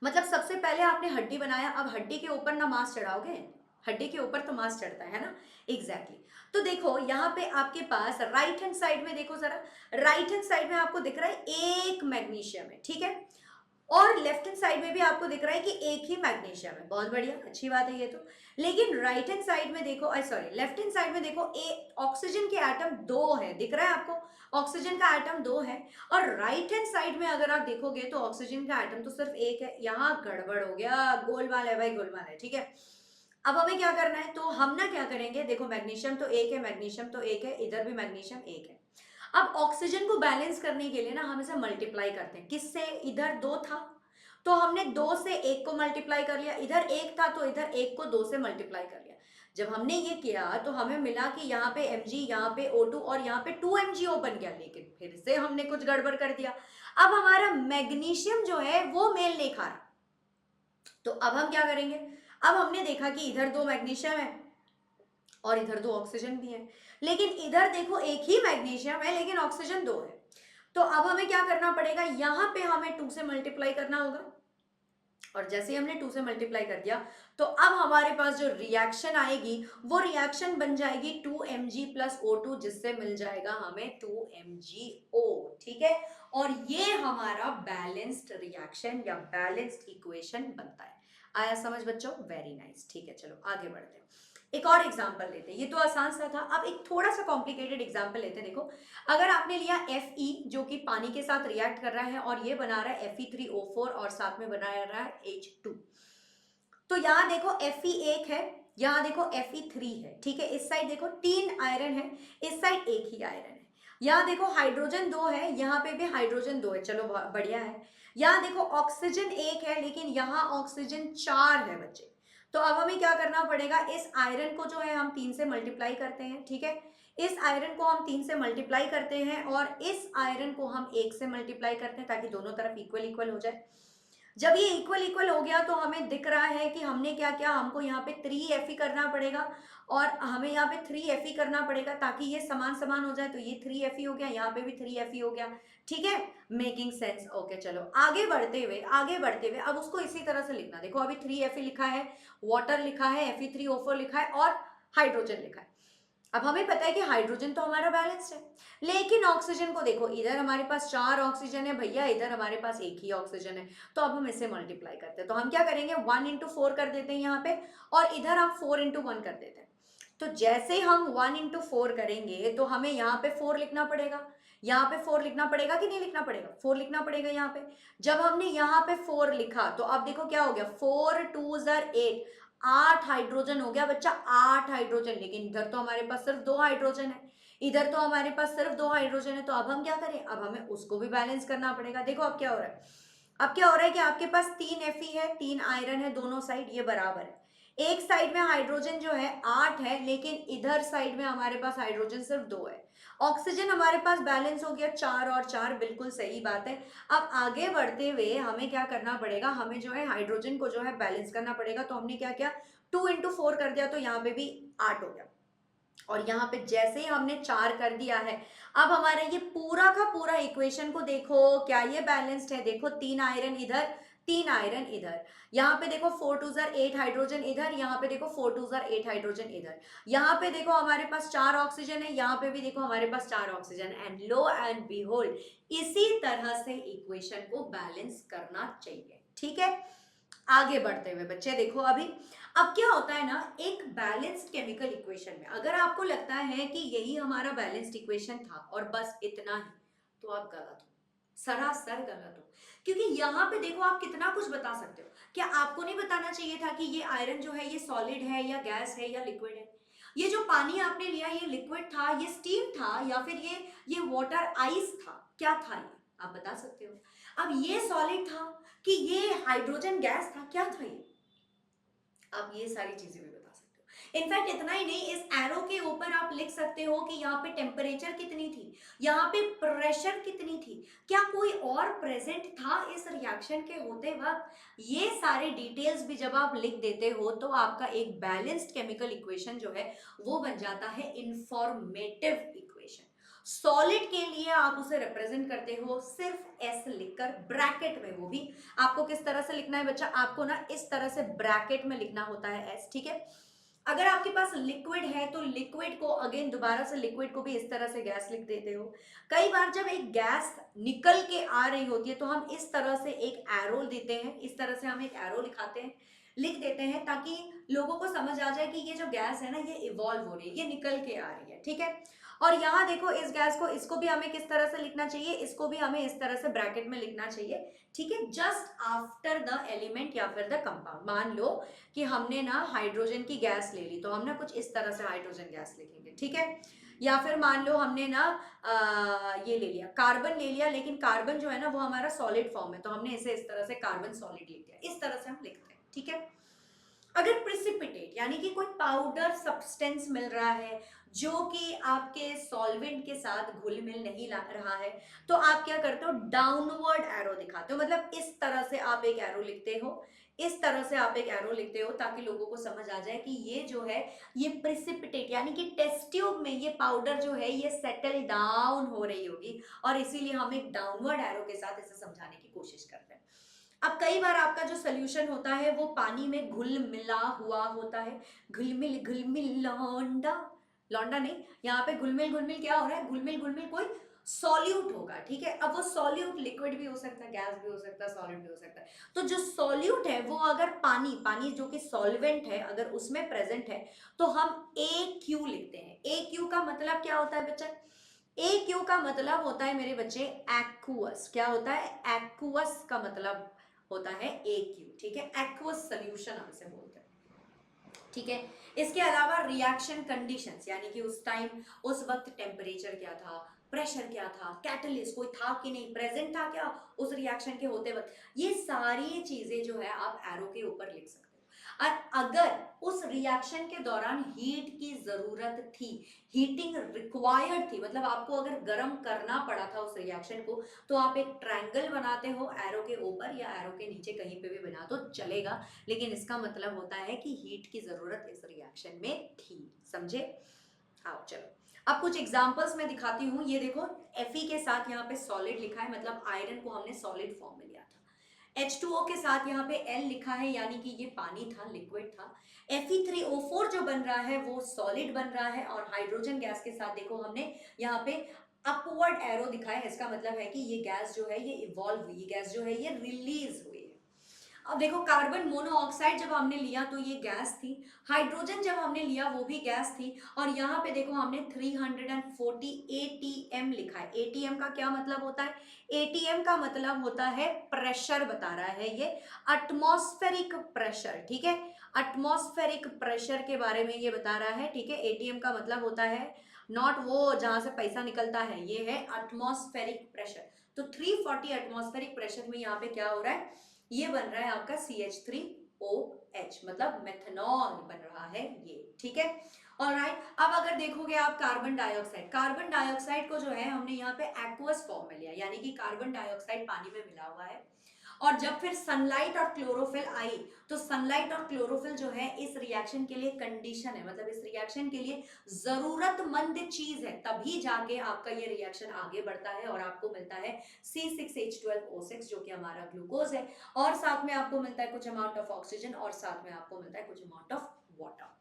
मतलब सबसे पहले आपने हड्डी बनाया, अब हड्डी के ऊपर ना मांस चढ़ाओगे, हड्डी के ऊपर तो मांस चढ़ता है ना, एग्जैक्टली exactly। तो देखो यहाँ पे आपके पास राइट हैंड साइड में देखो जरा, राइट हैंड साइड में आपको दिख रहा है एक मैग्नीशियम है, ठीक है, और लेफ्ट हैंड साइड में भी आपको दिख रहा है कि एक ही मैग्नीशियम है। बहुत बढ़िया, अच्छी बात है ये तो। लेकिन राइट हैंड साइड में देखो, सॉरी लेफ्ट हैंड साइड में देखो, ऑक्सीजन के एटम 2 है, दिख रहा है आपको, ऑक्सीजन का एटम 2 है। और राइट हैंड साइड में अगर आप देखोगे तो ऑक्सीजन का एटम तो सिर्फ एक है। यहाँ गड़बड़ हो गया, गोलमाल है भाई, गोलमाल है, ठीक है। अब हमें क्या करना है, तो हम ना क्या करेंगे, देखो मैग्नीशियम तो एक है, मैग्नीशियम तो एक है, इधर भी मैग्नीशियम एक है। अब ऑक्सीजन को बैलेंस करने के लिए ना हम इसे मल्टीप्लाई करते हैं, किससे, इधर 2 था तो हमने 2 से 1 को मल्टीप्लाई कर लिया, इधर 1 था तो इधर 1 को 2 से मल्टीप्लाई कर लिया। जब हमने ये किया तो हमें मिला कि यहाँ पे Mg, यहाँ पे O2 और यहाँ पे 2MgO बन गया, लेकिन फिर से हमने कुछ गड़बड़ कर दिया। अब हमारा मैग्नीशियम जो है वो मेल नहीं खा रहा, तो अब हम क्या करेंगे, अब हमने देखा कि इधर 2 मैग्नीशियम है और इधर 2 ऑक्सीजन भी है, लेकिन इधर देखो एक ही मैग्नीशियम है लेकिन ऑक्सीजन 2 है। तो अब हमें क्या करना पड़ेगा, यहाँ पे हमें 2 से मल्टीप्लाई करना होगा, और जैसे ही हमने 2 से मल्टीप्लाई कर दिया तो अब हमारे पास जो रिएक्शन आएगी वो रिएक्शन बन जाएगी 2Mg+O2, जिससे मिल जाएगा हमें 2MgO, ठीक है। और ये हमारा बैलेंस्ड रिएक्शन या बैलेंस्ड इक्वेशन बनता है। आया समझ बच्चों, वेरी नाइस, ठीक है। चलो आगे बढ़ते हैं, एक और एग्जांपल लेते हैं। ये तो आसान सा था, अब एक थोड़ा सा कॉम्प्लिकेटेड एग्जांपल लेते हैं। देखो अगर आपने लिया Fe जो कि पानी के साथ रिएक्ट कर रहा है और ये बना रहा है Fe3O4 और साथ में बना रहा है H2, तो यहाँ देखो Fe एक है, यहाँ देखो Fe3 है, ठीक है। इस साइड देखो 3 आयरन है, इस साइड एक ही आयरन है। यहाँ देखो हाइड्रोजन 2 है, यहाँ पे भी हाइड्रोजन 2 है, चलो बढ़िया है। यहाँ देखो ऑक्सीजन 1 है लेकिन यहाँ ऑक्सीजन 4 है बच्चे। तो अब हमें क्या करना पड़ेगा, इस आयरन को जो है हम 3 से मल्टीप्लाई करते हैं, ठीक है। इस आयरन को हम 3 से मल्टीप्लाई करते हैं और इस आयरन को हम 1 से मल्टीप्लाई करते हैं, ताकि दोनों तरफ इक्वल इक्वल हो जाए। जब ये इक्वल इक्वल हो गया तो हमें दिख रहा है कि हमने क्या किया, हमको यहाँ पे 3Fe करना पड़ेगा और हमें यहाँ पे 3Fe करना पड़ेगा ताकि ये समान समान हो जाए। तो ये 3Fe हो गया, यहाँ पे भी 3Fe हो गया, ठीक है। Making sense, okay. चलो आगे बढ़ते हुए, आगे बढ़ते हुए अब उसको इसी तरह से लिखना। देखो अभी 3Fe लिखा है, वाटर लिखा है, Fe3O4 लिखा है और हाइड्रोजन लिखा है। अब हमें पता है कि हाइड्रोजन तो हमारा बैलेंस्ड है, लेकिन ऑक्सीजन को देखो, इधर हमारे पास 4 ऑक्सीजन है भैया, इधर हमारे पास एक ही ऑक्सीजन है। तो अब हम इसे मल्टीप्लाई करते हैं, तो हम क्या करेंगे, 1 इंटू 4 कर देते हैं यहाँ पे, और इधर हम 4 इंटू 1 कर देते हैं। तो जैसे हम 1 इंटू 4 करेंगे तो हमें यहाँ पे 4 लिखना पड़ेगा, यहाँ पे 4 लिखना पड़ेगा कि नहीं लिखना पड़ेगा, 4 लिखना पड़ेगा यहाँ पे। जब हमने यहाँ पे 4 लिखा तो अब देखो क्या हो गया, 4 2 8, 8 हाइड्रोजन हो गया बच्चा, 8 हाइड्रोजन। लेकिन इधर तो हमारे पास सिर्फ 2 हाइड्रोजन है, इधर तो हमारे पास सिर्फ 2 हाइड्रोजन है। तो अब हम क्या करें, अब हमें उसको भी बैलेंस करना पड़ेगा। देखो अब क्या हो रहा है, अब क्या हो रहा है कि आपके पास 3 Fe है, 3 आयरन है, दोनों साइड ये बराबर है। एक साइड में हाइड्रोजन जो है 8 है, लेकिन इधर साइड में हमारे पास हाइड्रोजन सिर्फ 2 है। ऑक्सीजन हमारे पास बैलेंस हो गया 4 और 4, बिल्कुल सही बात है। अब आगे बढ़ते हुए हमें क्या करना पड़ेगा, हमें जो है हाइड्रोजन को जो है बैलेंस करना पड़ेगा। तो हमने क्या किया, 2 इंटू 4 कर दिया, तो यहाँ पे भी 8 हो गया। और यहाँ पे जैसे ही हमने 4 कर दिया है, अब हमारा ये पूरा का पूरा इक्वेशन को देखो, क्या ये बैलेंस्ड है। देखो 3 आयरन इधर, 3 आयरन इधर, यहाँ पे देखो 4 टू जार 8 हाइड्रोजन इधर, यहाँ पे देखो 4 टू जार 8 हाइड्रोजन इधर, यहाँ पे देखो हमारे पास 4 ऑक्सीजन है, यहाँ पे भी देखो हमारे पास 4 oxygen. And low and behold, इसी तरह से इक्वेशन को बैलेंस करना चाहिए। ठीक है, आगे बढ़ते हुए बच्चे देखो अभी, अब क्या होता है ना, एक बैलेंस्ड केमिकल इक्वेशन में अगर आपको लगता है कि यही हमारा बैलेंस्ड इक्वेशन था और बस इतना ही, तो आप गलत हो, सरासर गलत हो। क्योंकि यहाँ पे देखो आप कितना कुछ बता सकते हो। क्या आपको नहीं बताना चाहिए था कि ये आयरन जो है ये सॉलिड है या गैस है या लिक्विड है? ये जो पानी आपने लिया ये लिक्विड था, ये स्टीम था, या फिर ये वाटर आइस था, क्या था ये? आप बता सकते हो। अब ये सॉलिड था कि ये हाइड्रोजन गैस था, क्या था ये? आप ये सारी चीजें भी बता सकते हो। इनफैक्ट इतना ही नहीं, इस एरो के ऊपर आप लिख सकते हो कि यहाँ पे टेम्परेचर कितनी थी, यहाँ पे प्रेशर कितनी थी, क्या कोई और प्रेजेंट था इस रिएक्शन के होते वक्त। ये सारे डिटेल्स भी जब आप लिख देते हो तो आपका एक बैलेंस्ड केमिकल इक्वेशन जो है वो बन जाता है इंफॉर्मेटिव इक्वेशन। सॉलिड के लिए आप उसे रिप्रेजेंट करते हो सिर्फ एस लिखकर, ब्रैकेट में। वो भी आपको किस तरह से लिखना है बच्चा, आपको ना इस तरह से ब्रैकेट में लिखना होता है एस। ठीक है, अगर आपके पास लिक्विड है तो लिक्विड को अगेन दोबारा से लिक्विड को भी इस तरह से गैस लिख देते हो। कई बार जब एक गैस निकल के आ रही होती है तो हम इस तरह से एक एरो देते हैं, इस तरह से हम एक एरो लिखाते हैं, लिख देते हैं, ताकि लोगों को समझ आ जाए कि ये जो गैस है ना ये इवॉल्व हो रही है, ये निकल के आ रही है। ठीक है, और यहाँ देखो इस गैस को, इसको भी हमें किस तरह से लिखना चाहिए, इसको भी हमें इस तरह से ब्रैकेट में लिखना चाहिए। ठीक है, जस्ट आफ्टर द एलिमेंट या फिर द कंपाउंड। मान लो कि हमने ना हाइड्रोजन की गैस ले ली, तो हम ना कुछ इस तरह से हाइड्रोजन गैस लिखेंगे। ठीक है, या फिर मान लो हमने ना ये ले लिया, कार्बन ले लिया, लेकिन कार्बन जो है ना वो हमारा सॉलिड फॉर्म है, तो हमने इसे इस तरह से कार्बन सॉलिड लिख दिया। इस तरह से हम लिखते हैं। ठीक है, अगर प्रिसिपिटेट यानी कि कोई पाउडर सब्सटेंस मिल रहा है जो कि आपके सॉल्वेंट के साथ घुल मिल नहीं ला रहा है, तो आप क्या करते हो, डाउनवर्ड एरो दिखाते हो। मतलब इस तरह से आप एक एरो लिखते हो, इस तरह से आप एक एरो लिखते हो, ताकि लोगों को समझ आ जाए कि ये जो है ये प्रिसिपिटेट यानी कि टेस्ट ट्यूब में ये पाउडर जो है ये सेटल डाउन हो रही होगी, और इसीलिए हम एक डाउनवर्ड एरो के साथ इसे समझाने की कोशिश करते हैं। अब कई बार आपका जो सोल्यूशन होता है वो पानी में घुल मिला हुआ होता है, घुल मिल लौंडा, लौंडा नहीं, यहाँ पे घुलमिल घुलमिल क्या हो रहा है, घुलमिल घुलमिल कोई सॉल्यूट होगा। ठीक है, अब वो सॉल्यूट लिक्विड भी हो सकता है, गैस भी हो सकता है, सॉलिड भी हो सकता है। तो जो सॉल्यूट है वो अगर पानी पानी जो कि सॉल्वेंट है अगर उसमें प्रेजेंट है, तो हम ए क्यू लिखते हैं। ए क्यू का मतलब क्या होता है बच्चा, ए क्यू का मतलब होता है मेरे बच्चे एक्वस। क्या होता है, एक्वस का मतलब होता है ए क्यू। ठीक है, एक्वस सोल्यूशन हम इसे बोलते हैं। ठीक है, इसके अलावा रिएक्शन कंडीशंस यानी कि उस टाइम उस वक्त टेम्परेचर क्या था, प्रेशर क्या था, कैटलिस्ट कोई था कि नहीं, प्रेजेंट था क्या उस रिएक्शन के होते वक्त, ये सारी चीजें जो है आप एरो के ऊपर लिख सकते हो। और अगर उस रिएक्शन के दौरान हीट की जरूरत थी, हीटिंग रिक्वायर्ड थी, मतलब आपको अगर गर्म करना पड़ा था उस रिएक्शन को, तो आप एक ट्रायंगल बनाते हो एरो के ऊपर या एरो के नीचे, कहीं पे भी बना तो चलेगा, लेकिन इसका मतलब होता है कि हीट की जरूरत इस रिएक्शन में थी। समझे? आओ चलो अब कुछ एग्जांपल्स मैं दिखाती हूँ। ये देखो Fe के साथ यहाँ पे सॉलिड लिखा है, मतलब आयरन को हमने सॉलिड फॉर्म में लिया था। H2O के साथ यहाँ पे L लिखा है, यानी कि ये पानी था, लिक्विड था। Fe3O4 जो बन रहा है वो सॉलिड बन रहा है, और हाइड्रोजन गैस के साथ देखो हमने यहाँ पे अपवर्ड एरो दिखाया है, इसका मतलब है कि ये गैस जो है ये इवॉल्व हुई, ये गैस जो है ये रिलीज हुई है। अब देखो कार्बन मोनोऑक्साइड जब हमने लिया तो ये गैस थी, हाइड्रोजन जब हमने लिया वो भी गैस थी, और यहाँ पे देखो हमने 340 एटीएम लिखा है। एटीएम का क्या मतलब होता है? एटीएम का मतलब होता है प्रेशर बता रहा है ये, एटमॉस्फेरिक प्रेशर, ठीक है, एटमॉस्फेरिक प्रेशर के बारे में ये बता रहा है, ठीक है। एटीएम का मतलब होता है नॉट वो जहां से पैसा निकलता है, ये है एटमॉस्फेरिक प्रेशर। तो 340 एटमॉस्फेरिक प्रेशर में यहाँ पे क्या हो रहा है, ये बन रहा है आपका CH3OH, मतलब मेथनॉल बन रहा है ये, ठीक है। ऑलराइट, अब अगर देखोगे आप कार्बन डाइऑक्साइड, कार्बन डाइऑक्साइड को जो है हमने यहाँ पे एक्वस फॉर्म में लिया, यानी कि कार्बन डाइऑक्साइड पानी में मिला हुआ है, और जब फिर सनलाइट और क्लोरोफिल आई तो सनलाइट और क्लोरोफिल जो है इस रिएक्शन के लिए कंडीशन है, मतलब इस रिएक्शन के लिए जरूरतमंद चीज है, तभी जाके आपका ये रिएक्शन आगे बढ़ता है और आपको मिलता है C6H12O6 जो कि हमारा ग्लूकोज है, और साथ में आपको मिलता है कुछ अमाउंट ऑफ ऑक्सीजन, और साथ में आपको मिलता है कुछ अमाउंट ऑफ वाटर,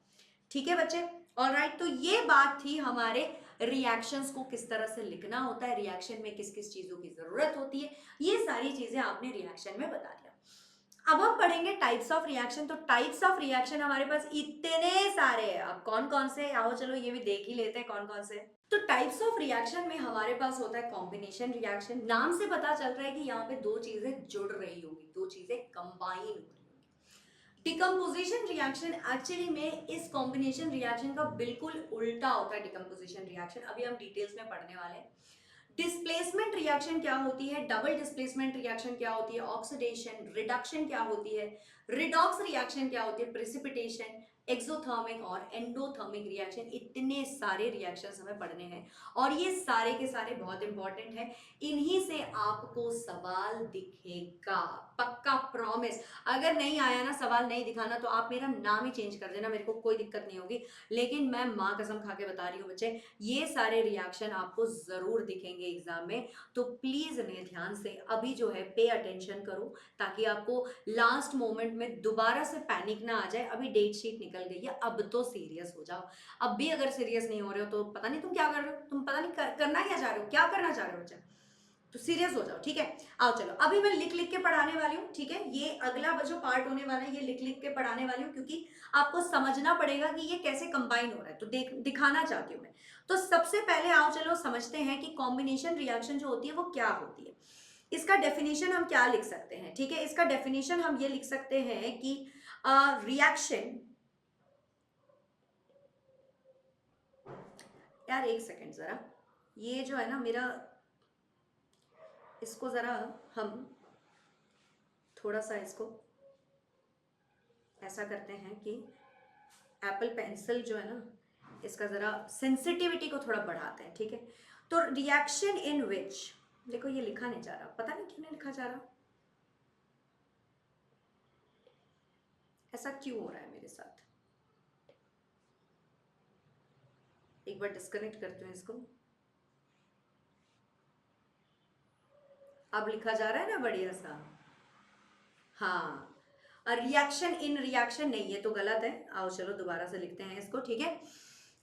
ठीक है बच्चे। ऑलराइट, तो ये बात थी हमारे रिएक्शंस को किस तरह से लिखना होता है, रिएक्शन में किस किस चीजों की जरूरत होती है, ये सारी चीजें आपने रिएक्शन में बता दिया। अब हम पढ़ेंगे टाइप्स ऑफ रिएक्शन। तो टाइप्स ऑफ रिएक्शन हमारे पास इतने सारे हैं, अब कौन कौन से, आओ चलो ये भी देख ही लेते हैं कौन कौन से। तो टाइप्स ऑफ रिएक्शन में हमारे पास होता है कॉम्बिनेशन रिएक्शन। नाम से पता चल रहा है कि यहाँ पे दो चीजें जुड़ रही होंगी, दो चीजें कंबाइन हो रही होंगी। डिकम्पोजिशन रिएक्शन एक्चुअली में इस कॉम्बिनेशन रिएक्शन का बिल्कुल उल्टा होता है। डिकम्पोजिशन रिएक्शन अभी हम डिटेल्स में पढ़ने वाले हैं। डिस्प्लेसमेंट रिएक्शन क्या होती है, डबल डिस्प्लेसमेंट रिएक्शन क्या होती है, ऑक्सीडेशन रिडक्शन क्या होती है, रिडॉक्स रिएक्शन क्या होती है, प्रेसिपिटेशन, एक्सोथर्मिक और एंडोथर्मिक रिएक्शन, इतने सारे रिएक्शंस हमें पढ़ने हैं और ये सारे के सारे बहुत इंपॉर्टेंट है। इन्हीं से आपको सवाल दिखेगा, पक्का प्रॉमिस। अगर नहीं आया ना, सवाल नहीं दिखाना, तो आप मेरा नाम ही चेंज कर देना, मेरे को कोई दिक्कत नहीं होगी, लेकिन मैं माँ कसम खा के बता रही हूँ बच्चे, ये सारे रिएक्शन आपको जरूर दिखेंगे एग्जाम में। तो प्लीज इन्हें ध्यान से अभी जो है पे अटेंशन करो, ताकि आपको लास्ट मोमेंट में दोबारा से पैनिक ना आ जाए। अभी डेट शीट निकल गई है, अब तो सीरियस हो जाओ। अब भी अगर सीरियस नहीं हो रहे हो तो पता नहीं तुम क्या कर रहे हो, तुम पता नहीं करना क्या चाह रहे हो, क्या करना चाह रहे हो बच्चा, तो सीरियस हो जाओ, ठीक है। आओ चलो, अभी मैं लिख लिख के पढ़ाने वाली हूँ, ठीक है। ये अगला जो पार्ट होने वाला है ये लिख लिख के पढ़ाने वाली हूँ, क्योंकि आपको समझना पड़ेगा कि ये कैसे कंबाइन हो रहा है, तो दिखाना चाहती हूँ मैं। तो सबसे पहले आओ चलो समझते हैं कि कॉम्बिनेशन रिएक्शन जो होती है वो क्या होती है। इसका डेफिनेशन हम क्या लिख सकते हैं, ठीक है। इसका डेफिनेशन हम ये लिख सकते हैं कि रिएक्शन, यार एक सेकेंड जरा, ये जो है ना मेरा, इसको जरा हम थोड़ा सा इसको ऐसा करते हैं कि एप्पल पेंसिल जो है ना, इसका जरा सेंसिटिविटी को थोड़ा बढ़ाते हैं, ठीक है। तो रिएक्शन इन विच, देखो ये लिखा नहीं जा रहा, पता नहीं क्यों नहीं लिखा जा रहा, ऐसा क्यों हो रहा है मेरे साथ। एक बार डिस्कनेक्ट करते हैं इसको, अब लिखा जा रहा है ना बढ़िया सा। हाँ, रिएक्शन इन रिएक्शन नहीं, ये तो गलत है। आओ चलो दोबारा से लिखते हैं इसको, ठीक है।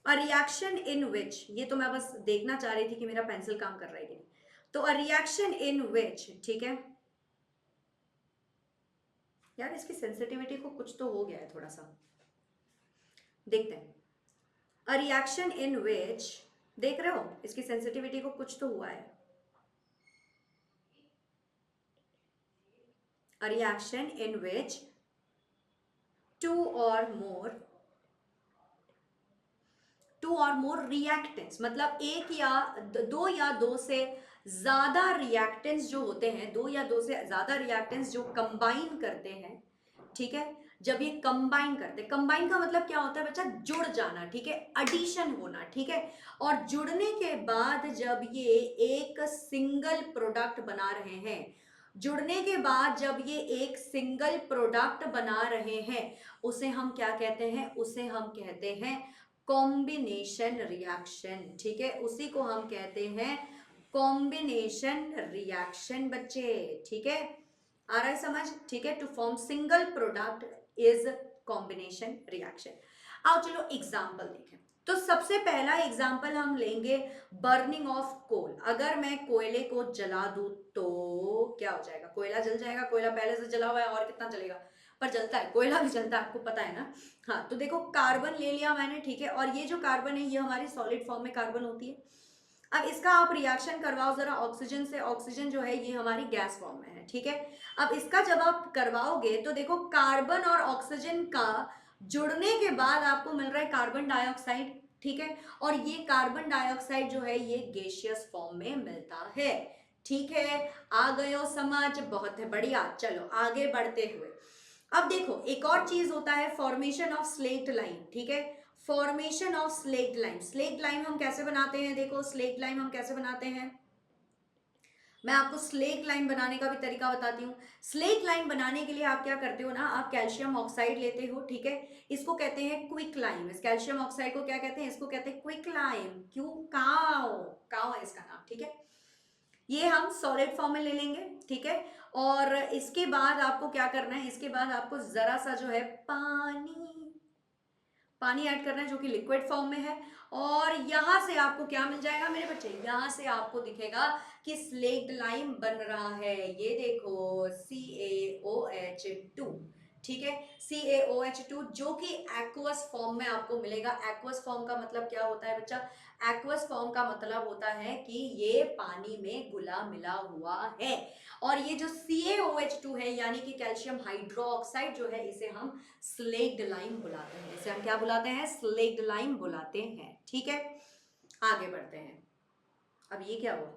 अ रिएक्शन इन विच, ये तो मैं बस देखना चाह रही थी कि मेरा पेंसिल काम कर रहा है कि नहीं। तो अ रिएक्शन इन विच, ठीक है यार, इसकी सेंसिटिविटी को कुछ तो हो गया है थोड़ा सा, देखते हैं। अ रिएक्शन इन विच, देख रहे हो इसकी सेंसिटिविटी को कुछ तो हुआ है। A reaction in which two or more reactants, मतलब एक या दो या दो से ज्यादा रिएक्टेंट्स जो होते हैं, दो या दो से ज्यादा रिएक्टेंट्स जो कंबाइन करते हैं, ठीक है। जब ये कंबाइन करते हैं, कंबाइन का मतलब क्या होता है बच्चा, जुड़ जाना, ठीक है, एडिशन होना, ठीक है। और जुड़ने के बाद जब ये एक सिंगल प्रोडक्ट बना रहे हैं, जुड़ने के बाद जब ये एक सिंगल प्रोडक्ट बना रहे हैं, उसे हम क्या कहते हैं, उसे हम कहते हैं कॉम्बिनेशन रिएक्शन, ठीक है। उसी को हम कहते हैं कॉम्बिनेशन रिएक्शन बच्चे, ठीक है। आ रहा है समझ, ठीक है। To form single product is combination reaction. आओ चलो एग्जाम्पल देखें। तो सबसे पहला एग्जाम्पल हम लेंगे बर्निंग ऑफ कोल। अगर मैं कोयले को जला दूं तो क्या हो जाएगा? कोयला जल जाएगा। कोयला पहले से जला हुआ है और कितना जलेगा, पर जलता है, कोयला भी जलता है, आपको पता है ना। हाँ, तो देखो कार्बन ले लिया मैंने, ठीक है, और ये जो कार्बन है ये हमारी सॉलिड फॉर्म में कार्बन होती है। अब इसका आप रिएक्शन करवाओ जरा ऑक्सीजन से। ऑक्सीजन जो है ये हमारी गैस फॉर्म में है, ठीक है। अब इसका जब आप करवाओगे तो देखो कार्बन और ऑक्सीजन का जुड़ने के बाद आपको मिल रहा है कार्बन डाइऑक्साइड, ठीक है। और ये कार्बन डाइऑक्साइड जो है ये गैसियस फॉर्म में मिलता है, ठीक है। आ गयो समझ? बहुत है, बढ़िया। चलो आगे बढ़ते हुए अब देखो एक और चीज होता है फॉर्मेशन ऑफ स्लेक्ट लाइन, ठीक है। Formation of slaked lime. Slaked lime हम कैसे बनाते हैं? देखो स्लेक्ट लाइन हम कैसे बनाते हैं, मैं आपको स्लेक लाइन बनाने का भी तरीका बताती हूँ। स्लेक लाइन बनाने के लिए आप क्या करते हो ना, आप कैल्शियम ऑक्साइड लेते हो, ठीक है। इसको कहते हैं क्विक लाइम। इस कैल्शियम ऑक्साइड को क्या कहते हैं? इसको कहते हैं क्विक लाइम। क्यों? काओ, काओ है इसका नाम, ठीक है। ये हम सॉलिड फॉर्म में ले लेंगे, ठीक है। और इसके बाद आपको क्या करना है? इसके बाद आपको जरा सा जो है पानी पानी ऐड करना है जो कि लिक्विड फॉर्म में है। और यहां से आपको क्या मिल जाएगा मेरे बच्चे? यहां से आपको दिखेगा कि स्लेक्ड लाइम बन रहा है। ये देखो CaOH2, ठीक है। CaOH2 जो कि एक्वस फॉर्म में आपको मिलेगा। एक्वस फॉर्म का मतलब क्या होता है बच्चा? एक्वस फॉर्म का मतलब होता है कि ये पानी में घुला मिला हुआ है। और ये जो CaOH2 है यानी कि कैल्शियम हाइड्रोक्साइड जो है, इसे हम स्लेक्ड लाइम बुलाते हैं। इसे हम क्या बुलाते हैं? स्लेक्ड लाइम बुलाते हैं, ठीक है। आगे बढ़ते हैं। अब ये क्या हुआ?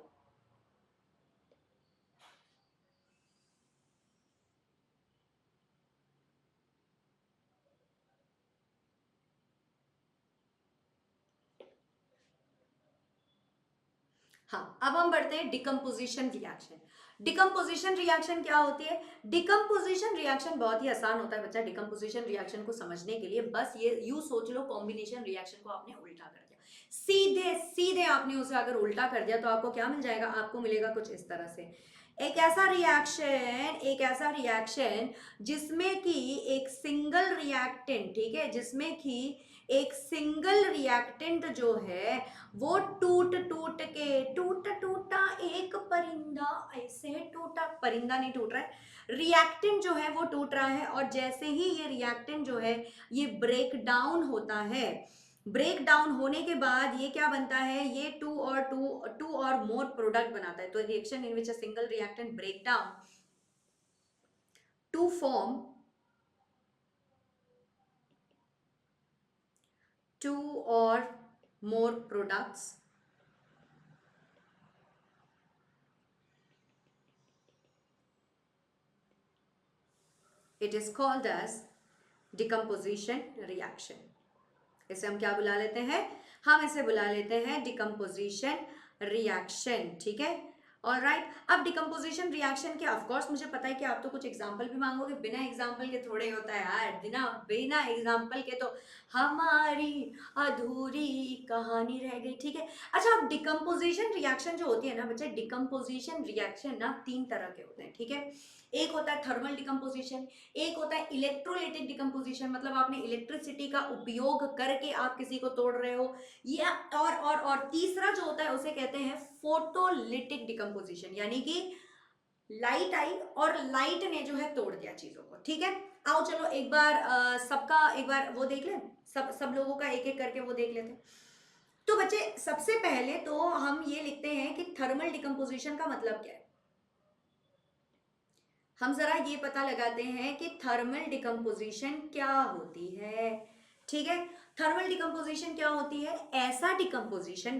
हाँ, अब हम बढ़ते हैं डिकम्पोजिशन रिएक्शन। डिकम्पोजिशन रिएक्शन क्या होती है? डिकम्पोजिशन रिएक्शन बहुत ही आसान होता है बच्चा। डिकम्पोजिशन रिएक्शन को समझने के लिए बस ये यूं सोच लो, कॉम्बिनेशन रिएक्शन को आपने उल्टा कर दिया, सीधे सीधे आपने उसे अगर उल्टा कर दिया तो आपको क्या मिल जाएगा? आपको मिलेगा कुछ इस तरह से। एक ऐसा रिएक्शन जिसमें कि एक सिंगल रिएक्टेंट, ठीक है, जिसमें कि एक सिंगल रिएक्टेंट जो है वो टूट टूट के टूटा एक परिंदा ऐसे टूटा। परिंदा नहीं टूट रहा है, रिएक्टेंट जो है वो टूट रहा है। और जैसे ही ये रिएक्टेंट जो है ये ब्रेक डाउन होता है, ब्रेक डाउन होने के बाद ये क्या बनता है? ये टू और मोर प्रोडक्ट बनाता है। तो reaction in which a single reactant break down to form two or more products, it is called as decomposition reaction. इसे हम क्या बुला लेते हैं? हम इसे बुला लेते हैं डिकम्पोजिशन रिएक्शन, ठीक है। और राइट, अब डिकम्पोजिशन रिएक्शन के ऑफकोर्स मुझे पता है कि आप तो कुछ एग्जाम्पल भी मांगोगे। बिना एग्जाम्पल के थोड़े होता है यार, बिना बिना एग्जाम्पल के तो हमारी अधूरी कहानी रह गई, ठीक है। अच्छा, अब डिकम्पोजिशन रिएक्शन जो होती है ना बच्चे, डिकम्पोजिशन रिएक्शन ना तीन तरह के होते हैं, ठीक है। एक होता है थर्मल डिकम्पोजिशन, एक होता है इलेक्ट्रोलाइटिक डिकम्पोजिशन, मतलब आपने इलेक्ट्रिसिटी का उपयोग करके आप किसी को तोड़ रहे हो। या और तीसरा जो होता है उसे कहते हैं फोटोलिटिक डिकम्पोजिशन, यानी कि लाइट आई और लाइट ने जो है तोड़ दिया चीजों को, ठीक है। आओ चलो एक बार सबका एक बार वो देख लें, सब लोगों का एक एक करके वो देख लेते हैं। तो बच्चे सबसे पहले तो हम ये लिखते हैं कि थर्मल डिकम्पोजिशन का मतलब क्या है। हम जरा ये पता लगाते हैं कि थर्मल डिकम्पोजिशन क्या होती है, ठीक है। थर्मल डिकम्पोजिशन क्या होती है? ऐसा डिकम्पोजिशन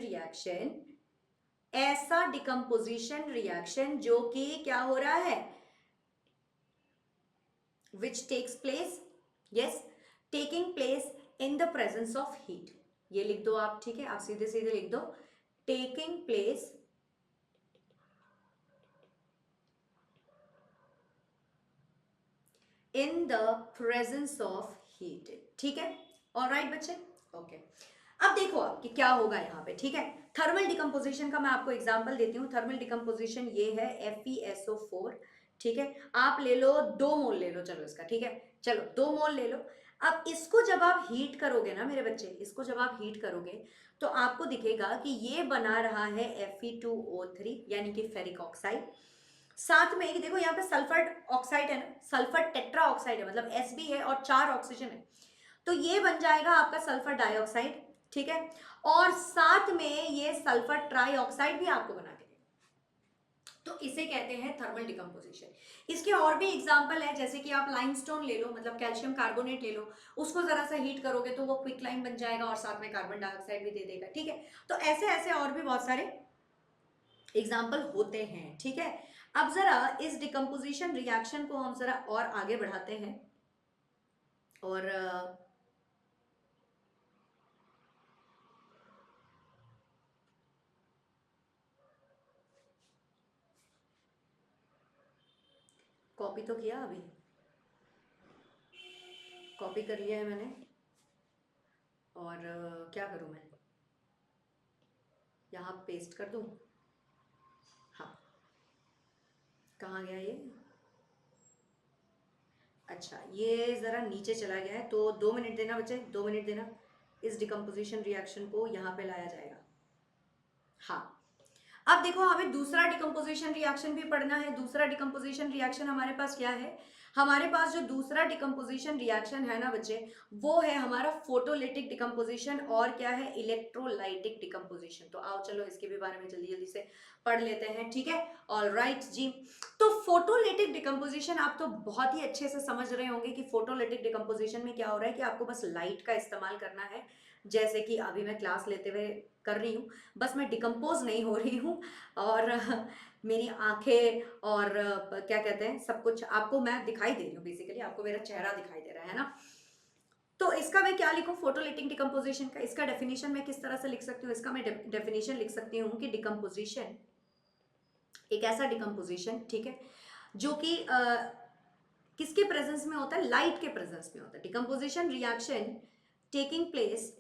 रिएक्शन जो कि क्या हो रहा है? which takes place, yes, taking place in the presence of heat। ये लिख दो आप, ठीक है, आप सीधे सीधे लिख दो taking place in the presence of heat, ठीक है। ऑलराइट बच्चे, ओके। अब देखो आप कि क्या होगा यहाँ पे, ठीक है। थर्मल डिकम्पोजिशन का मैं आपको एग्जांपल देती हूँ। थर्मल डिकम्पोजिशन ये है FeSO4, ठीक है। आप ले लो 2 मोल ले लो, चलो इसका, ठीक है, चलो 2 मोल ले लो। अब इसको जब आप हीट करोगे ना मेरे बच्चे, इसको जब आप हीट करोगे तो आपको दिखेगा कि ये बना रहा है Fe2O3 यानी कि फेरिक ऑक्साइड। साथ में ये देखो यहाँ पे सल्फर ऑक्साइड है ना, सल्फर टेट्रा ऑक्साइड है, मतलब S भी है और 4 ऑक्सीजन है, तो ये बन जाएगा आपका सल्फर डाइऑक्साइड, ठीक है। और साथ में ये सल्फर ट्राइऑक्साइड भी आपको बना के देगा, तो इसे कहते हैं थर्मल डिकम्पोजिशन। इसके और भी एग्जाम्पल है, जैसे कि आप लाइमस्टोन ले लो, मतलब कैल्शियम कार्बोनेट ले लो, उसको जरा सा हीट करोगे तो वो क्विक लाइम बन जाएगा और साथ में कार्बन डाइऑक्साइड भी दे देगा, ठीक है। तो ऐसे ऐसे और भी बहुत सारे एग्जाम्पल होते हैं, ठीक है। अब जरा इस डिकम्पोजिशन रिएक्शन को हम जरा और आगे बढ़ाते हैं और कॉपी तो किया, अभी कॉपी कर लिया है मैंने, और क्या करूं मैं, यहाँ पेस्ट कर दूं। हाँ, कहाँ गया ये, अच्छा ये ज़रा नीचे चला गया है, तो 2 मिनट देना बच्चे, 2 मिनट देना, इस डिकम्पोजिशन रिएक्शन को यहाँ पे लाया जाएगा। हाँ, अब देखो हमें दूसरा डिकम्पोजिशन रिएक्शन भी पढ़ना है। दूसरा डिकम्पोजिशन रिएक्शन हमारे पास क्या है, हमारे पास जो दूसरा डिकम्पोजिशन रिएक्शन है ना बच्चे, वो है हमारा फोटोलिटिक डिकम्पोजिशन और क्या है, इलेक्ट्रोलाइटिक डिकम्पोजिशन। तो आओ चलो इसके भी बारे में जल्दी जल्दी से पढ़ लेते हैं, ठीक है। ऑल राइट जी, तो फोटोलिटिक डिकम्पोजिशन आप तो बहुत ही अच्छे से समझ रहे होंगे कि फोटोलिटिक डिकम्पोजिशन में क्या हो रहा है कि आपको बस लाइट का इस्तेमाल करना है, जैसे कि अभी मैं क्लास लेते हुए कर रही हूँ, बस मैं डिकम्पोज नहीं हो रही हूँ, और मेरी आंखें और क्या कहते हैं सब कुछ आपको मैं दिखाई दे रही हूँ, बेसिकली आपको मेरा चेहरा दिखाई दे रहा है ना। तो इसका मैं क्या लिखूं, फोटोलिटिक डिकम्पोजिशन का इसका डेफिनेशन मैं किस तरह से लिख सकती हूँ, इसका मैं डेफिनेशन लिख सकती हूँ कि डिकम्पोजिशन एक ऐसा डिकम्पोजिशन, ठीक है, जो कि किसके प्रेजेंस में होता है, लाइट के प्रेजेंस में होता है। Decomposition reaction taking place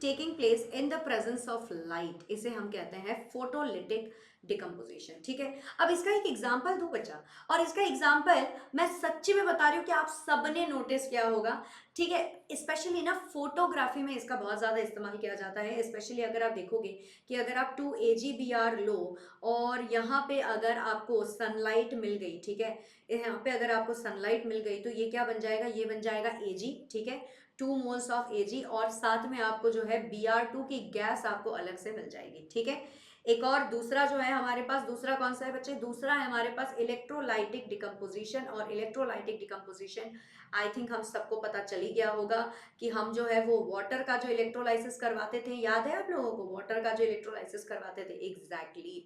taking place in the presence of light, इसे हम कहते हैं फोटोलिटिक डिकम्पोजिशन, ठीक है। अब इसका एक एग्जांपल दूं बच्चा, और इसका एग्जांपल मैं सच्ची में बता रही हूँ कि आप सबने नोटिस किया होगा, ठीक है। स्पेशली ना फोटोग्राफी में इसका बहुत ज़्यादा इस्तेमाल किया जाता है, स्पेशली अगर आप देखोगे कि अगर आप 2 AgBr लो और यहाँ पे अगर आपको सनलाइट मिल गई, ठीक है, यहाँ पे अगर आपको सनलाइट मिल गई तो ये क्या बन जाएगा, ये बन जाएगा Ag, ठीक है, 2 मोल्स ऑफ Ag, और साथ में आपको जो है Br2 की गैस आपको अलग से मिल जाएगी, ठीक है। एक और दूसरा जो है हमारे पास, दूसरा कौन सा है बच्चे, दूसरा है हमारे पास इलेक्ट्रोलाइटिक डिकम्पोजिशन। और इलेक्ट्रोलाइटिक डिकम्पोजिशन आई थिंक हम सबको पता चल ही गया होगा कि हम जो है वो वाटर का जो इलेक्ट्रोलाइसिस करवाते थे, याद है आप लोगों को वाटर का जो इलेक्ट्रोलाइसिस करवाते थे, एग्जैक्टली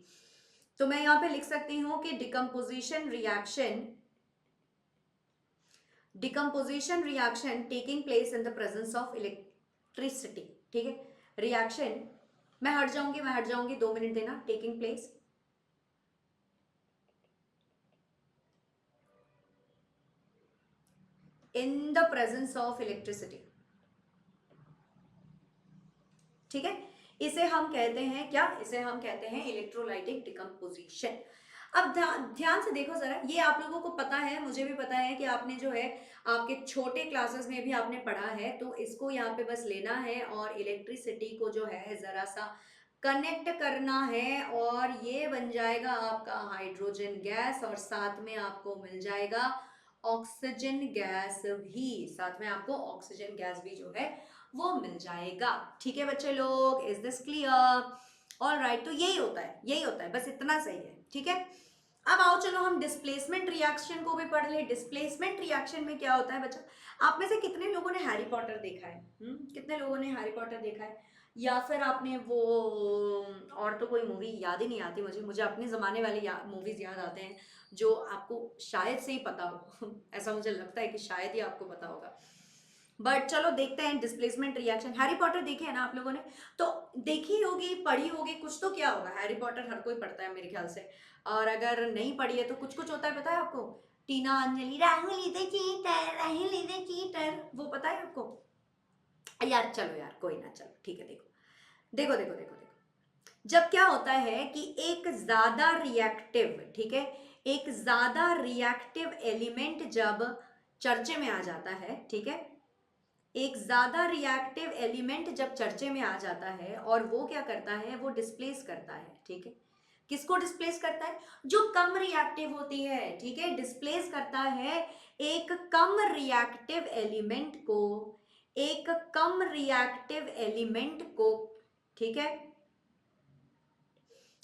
तो मैं यहाँ पे लिख सकती हूँ कि decomposition reaction taking place in the presence of electricity, ठीक है। रिएक्शन, मैं हट जाऊंगी, 2 मिनट देना, taking place in the presence of electricity, ठीक है। इसे हम कहते हैं क्या, इसे हम कहते हैं इलेक्ट्रोलाइटिक डिकम्पोजिशन। अब ध्यान से देखो जरा, ये आप लोगों को पता है, मुझे भी पता है कि आपने जो है आपके छोटे क्लासेस में भी आपने पढ़ा है, तो इसको यहाँ पे बस लेना है और इलेक्ट्रिसिटी को जो है जरा सा कनेक्ट करना है, और ये बन जाएगा आपका हाइड्रोजन गैस, और साथ में आपको मिल जाएगा ऑक्सीजन गैस भी, साथ में आपको ऑक्सीजन गैस भी जो है वो मिल जाएगा, ठीक है बच्चे लोग, is this clear. All right, तो यही होता है, यही होता है, बस इतना सही है, ठीक है। अब आओ चलो हम डिस्प्लेसमेंट रिएक्शन को भी पढ़ ले। डिस्प्लेसमेंट रिएक्शन में क्या होता है बच्चा, आप में से कितने लोगों ने हैरी पॉटर देखा है, कितने लोगों ने हैरी पॉटर देखा है, या फिर आपने वो और तो कोई मूवी याद ही नहीं आती मुझे, मुझे अपने ज़माने वाले मूवीज़ याद आते हैं जो आपको शायद से ही पता हो ऐसा मुझे लगता है कि शायद ही आपको पता होगा, बट चलो देखते हैं डिस्प्लेसमेंट रिएक्शन। हैरी पॉटर देखे है ना आप लोगों ने, तो देखी होगी, पढ़ी होगी, कुछ तो क्या होगा, हैरी पॉटर हर कोई पढ़ता है मेरे ख्याल से, और अगर नहीं पढ़ी है तो कुछ कुछ होता है, पता है आपको, Tina Anjali, Rahul is the cheater, Rahul is the cheater, वो पता है आपको यार, चलो यार कोई ना, चलो ठीक है, देखो देखो देखो देखो देखो, जब क्या होता है कि एक ज्यादा रिएक्टिव, ठीक है, एक ज्यादा रिएक्टिव एलिमेंट जब चर्चे में आ जाता है, ठीक है, एक ज्यादा रिएक्टिव एलिमेंट जब चर्चे में आ जाता है और वो क्या करता है, वो डिस्प्लेस करता है, ठीक है, किसको डिस्प्लेस करता है, जो कम रिएक्टिव होती है, ठीक है, डिस्प्लेस करता है एक कम रिएक्टिव एलिमेंट को, एक कम रिएक्टिव एलिमेंट को, ठीक है,